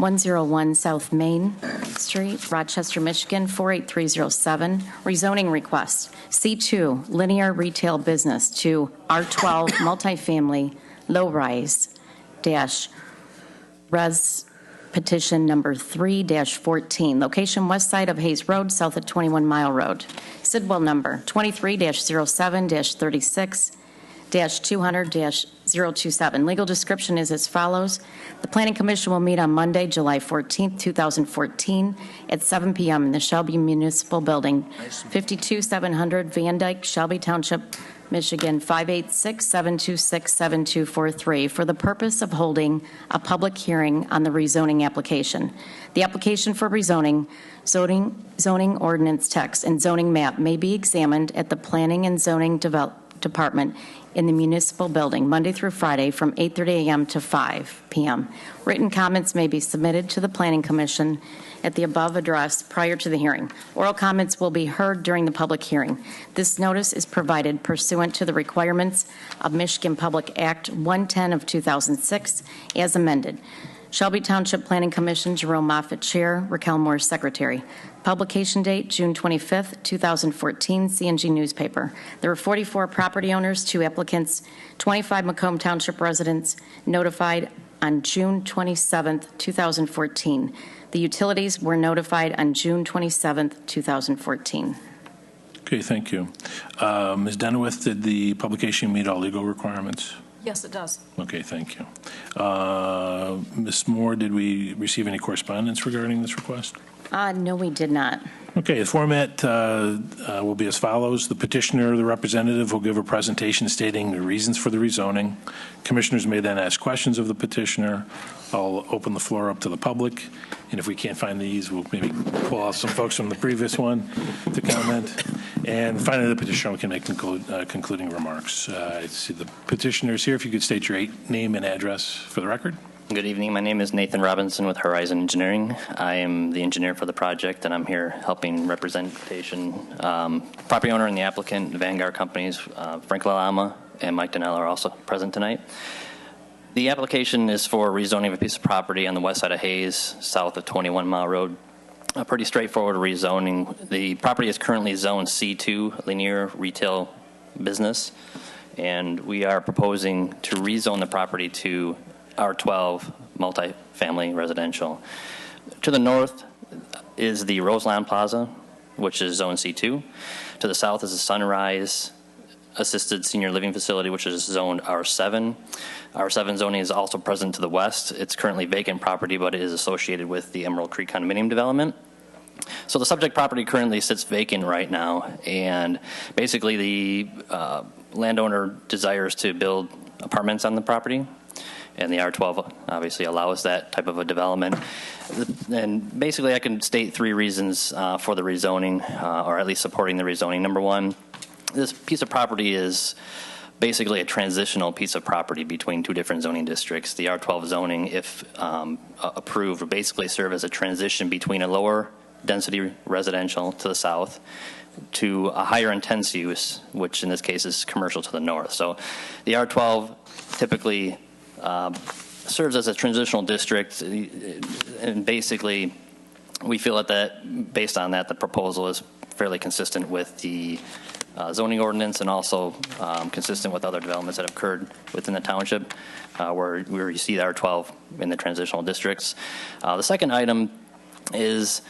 101 South Main Street, Rochester, Michigan, 48307. Rezoning request, C2 linear retail business to R12 multifamily low-rise dash res petition number 3-14. Location west side of Hayes Road, south of 21 Mile Road. Sidwell number 23-07-36-200-027. Legal description is as follows. The Planning Commission will meet on Monday, July 14th, 2014 at 7 p.m. in the Shelby Municipal Building, 52700 Van Dyke, Shelby Township, Michigan, 586-726-7243 for the purpose of holding a public hearing on the rezoning application. The application for rezoning, zoning ordinance text, and zoning map may be examined at the Planning and Zoning Department in the municipal building Monday through Friday from 8:30 a.m. to 5 p.m. Written comments may be submitted to the Planning Commission at the above address prior to the hearing. Oral comments will be heard during the public hearing. This notice is provided pursuant to the requirements of Michigan Public Act 110 of 2006 as amended. Shelby Township Planning Commission, Jerome Moffitt, Chair, Raquel Moore, Secretary. Publication date, June 25th, 2014, CNG newspaper. There were 44 property owners, 2 applicants, 25 Macomb Township residents notified on June 27th, 2014. The utilities were notified on June 27th, 2014. Okay, thank you. Ms. Denowith, did the publication meet all legal requirements? Yes, it does. Okay, thank you. Ms. Moore, did we receive any correspondence regarding this request? No, we did not. Okay, the format will be as follows. The petitioner or the representative will give a presentation stating the reasons for the rezoning. Commissioners may then ask questions of the petitioner. I'll open the floor up to the public, and if we can't find these, we'll maybe pull out some folks from the previous one to comment. And finally, the petitioner can make concluding remarks. I see the petitioners here. If you could state your name and address for the record. Good evening. My name is Nathan Robinson with Horizon Engineering. I am the engineer for the project, and I'm here helping representation. Property owner and the applicant, Vanguard Companies, Frank Lalama and Mike Donnell are also present tonight. The application is for rezoning of a piece of property on the west side of Hayes, south of 21 Mile Road. A pretty straightforward rezoning. The property is currently zoned C2, linear retail business, and we are proposing to rezone the property to R12 multifamily residential. To the north is the Roseland Plaza, which is zone C2. To the south is the Sunrise Assisted Senior Living Facility, which is zoned R7. R7 zoning is also present to the west. It's currently vacant property, but it is associated with the Emerald Creek condominium development. So the subject property currently sits vacant right now, and basically the landowner desires to build apartments on the property, and the R12 obviously allows that type of a development. And basically I can state 3 reasons for the rezoning, or at least supporting the rezoning. Number one, this piece of property is basically a transitional piece of property between 2 different zoning districts. The R12 zoning, if approved, would basically serve as a transition between a lower density residential to the south to a higher intense use, which in this case is commercial to the north. So the R12 typically serves as a transitional district, and basically we feel that based on that, the proposal is fairly consistent with the zoning ordinance and also consistent with other developments that have occurred within the township where you see the R12 in the transitional districts. The second item is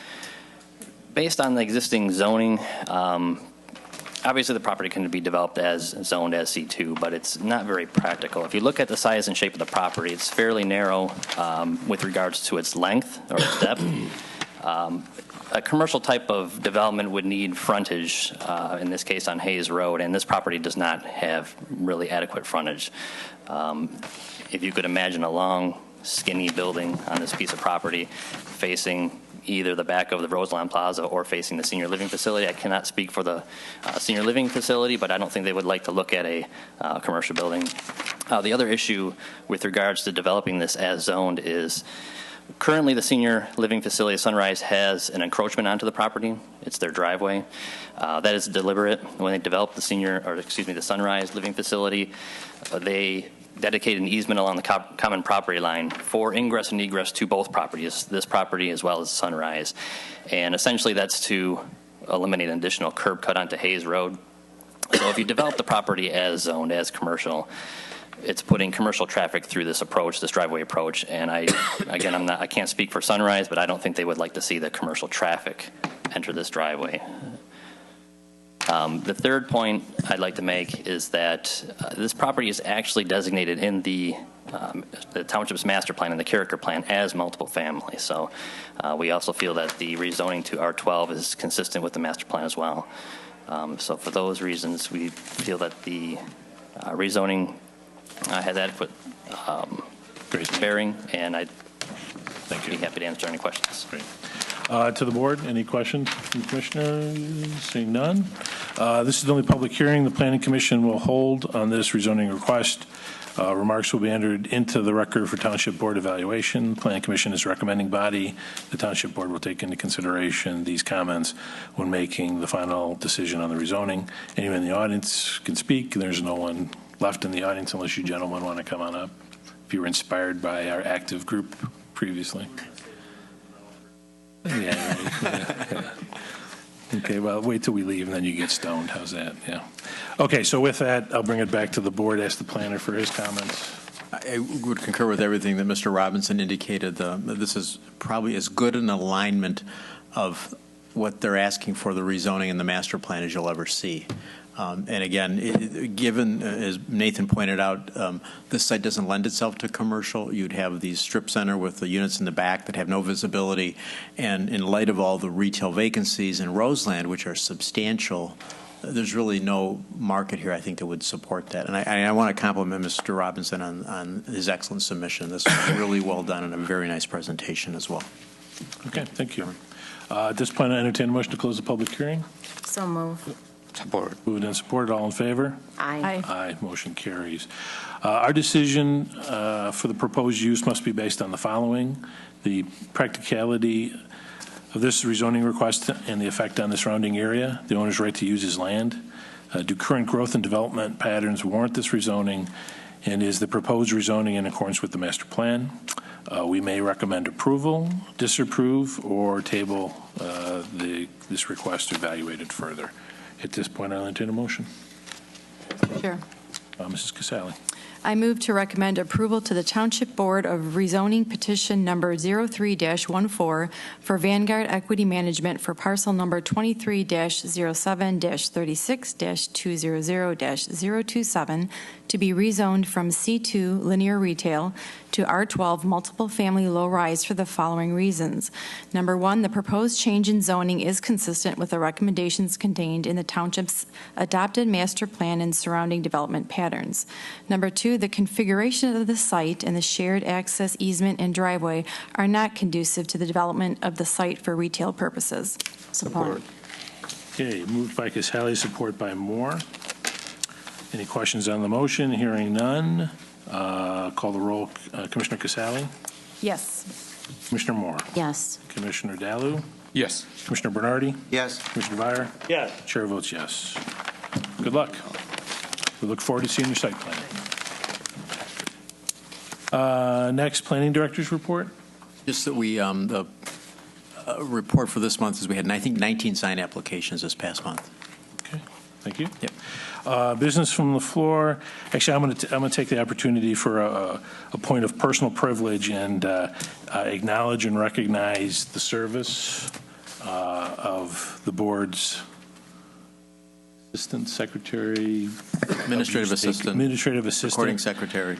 based on the existing zoning. Obviously, the property can be developed as zoned as C2, but it's not very practical. If you look at the size and shape of the property, it's fairly narrow with regards to its length or its depth. A commercial type of development would need frontage, in this case on Hayes Road, and this property does not have really adequate frontage. If you could imagine a long, skinny building on this piece of property facing either the back of the Roseland Plaza or facing the senior living facility. I cannot speak for the senior living facility, but I don't think they would like to look at a commercial building. The other issue with regards to developing this as zoned is currently the senior living facility, Sunrise, has an encroachment onto the property. It's their driveway. That is deliberate. When they developed the Sunrise living facility, they dedicate an easement along the common property line for ingress and egress to both properties, this property as well as Sunrise. And essentially that's to eliminate an additional curb cut onto Hayes Road. So if you develop the property as zoned, as commercial, it's putting commercial traffic through this approach, this driveway approach. And I can't speak for Sunrise, but I don't think they would like to see the commercial traffic enter this driveway. The third point I'd like to make is that this property is actually designated in the township's master plan and the character plan as multiple family. So we also feel that the rezoning to R12 is consistent with the master plan as well. So for those reasons, we feel that the rezoning has adequate bearing, and I'd be happy to answer any questions. Great. To the board, any questions from commissioners? Seeing none. This is the only public hearing the Planning Commission will hold on this rezoning request. Remarks will be entered into the record for Township Board evaluation. Planning Commission is recommending body. The Township Board will take into consideration these comments when making the final decision on the rezoning. Anyone in the audience can speak. There's no one left in the audience unless you gentlemen want to come on up, if you were inspired by our active group previously. Yeah, right. Yeah. Okay, well, wait till we leave and then you get stoned. How's that? Yeah. Okay, so with that, I'll bring it back to the board, ask the planner for his comments. I would concur with everything that Mr. Robinson indicated. This is probably as good an alignment of what they're asking for the rezoning and the master plan as you'll ever see. And again, given, as Nathan pointed out, this site doesn't lend itself to commercial. You'd have these strip center with the units in the back that have no visibility. And in light of all the retail vacancies in Roseland, which are substantial, there's really no market here, I think, that would support that. And I want to compliment Mr. Robinson on his excellent submission. This was really well done and a very nice presentation as well. Okay, thank you. At this point, I entertain a motion to close the public hearing. So move. Support. Moved and supported. All in favor? Aye. Aye. Motion carries. Our decision for the proposed use must be based on the following: the practicality of this rezoning request and the effect on the surrounding area, the owner's right to use his land, do current growth and development patterns warrant this rezoning, and is the proposed rezoning in accordance with the master plan? We may recommend approval, disapprove, or table this request to evaluate it further. At this point, I'll entertain a motion. Sure. Mrs. Casale. I move to recommend approval to the Township Board of Rezoning Petition Number 03-14 for Vanguard Equity Management for parcel number 23-07-36-200-027 to be rezoned from C2 linear retail to R12 multiple family low rise for the following reasons. Number one, the proposed change in zoning is consistent with the recommendations contained in the Township's adopted master plan and surrounding development patterns. Number two, the configuration of the site and the shared access easement and driveway are not conducive to the development of the site for retail purposes. Support. Okay, moved by Casale, support by Moore. Any questions on the motion? Hearing none. Call the roll. Commissioner Casale? Yes. Commissioner Moore? Yes. Commissioner Dalu? Yes. Commissioner Bernardi? Yes. Commissioner Vire? Yes. Chair votes yes. Good luck. We look forward to seeing your site plan. Next, Planning Director's report. Just that we, the report for this month is we had, I think, 19 sign applications this past month. Okay, thank you. Yep. Business from the floor. Actually, I'm going to take the opportunity for a point of personal privilege and acknowledge and recognize the service of the board's assistant secretary, administrative assistant,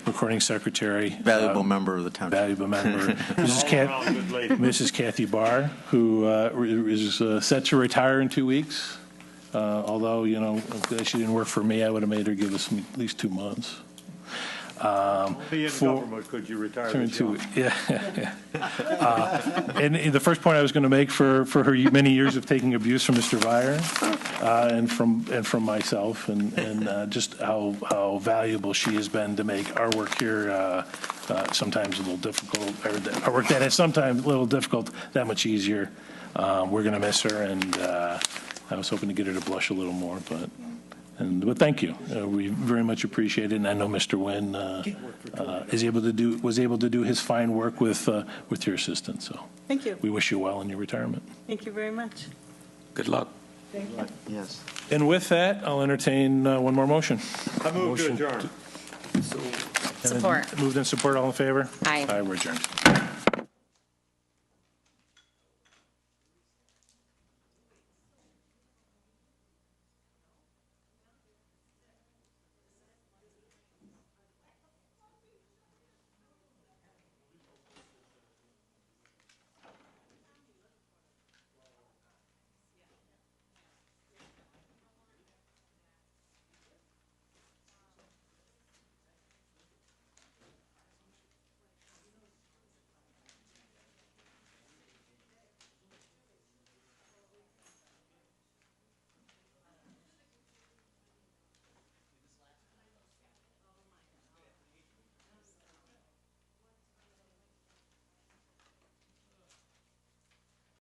recording secretary, valuable member of the township, valuable member, Mrs. Kathy Barr, who is set to retire in 2 weeks. Although, you know, if she didn't work for me, I would have made her give us at least 2 months. Be in government, could you retire? Yeah. And the first point I was going to make for her many years of taking abuse from Mr. Vire and from myself, and just how valuable she has been to make our work here sometimes a little difficult, or our work that is sometimes a little difficult, that much easier. We're going to miss her, and I was hoping to get her to blush a little more, but But thank you. We very much appreciate it, and I know Mr. Nguyen was able to do his fine work with your assistance. So Thank you. we wish you well in your retirement. Thank you very much. Good luck. Thank you. Yes. And with that, I'll entertain one more motion. I move to adjourn. Support. Moved and support. All in favor? Aye. Aye. We're adjourned.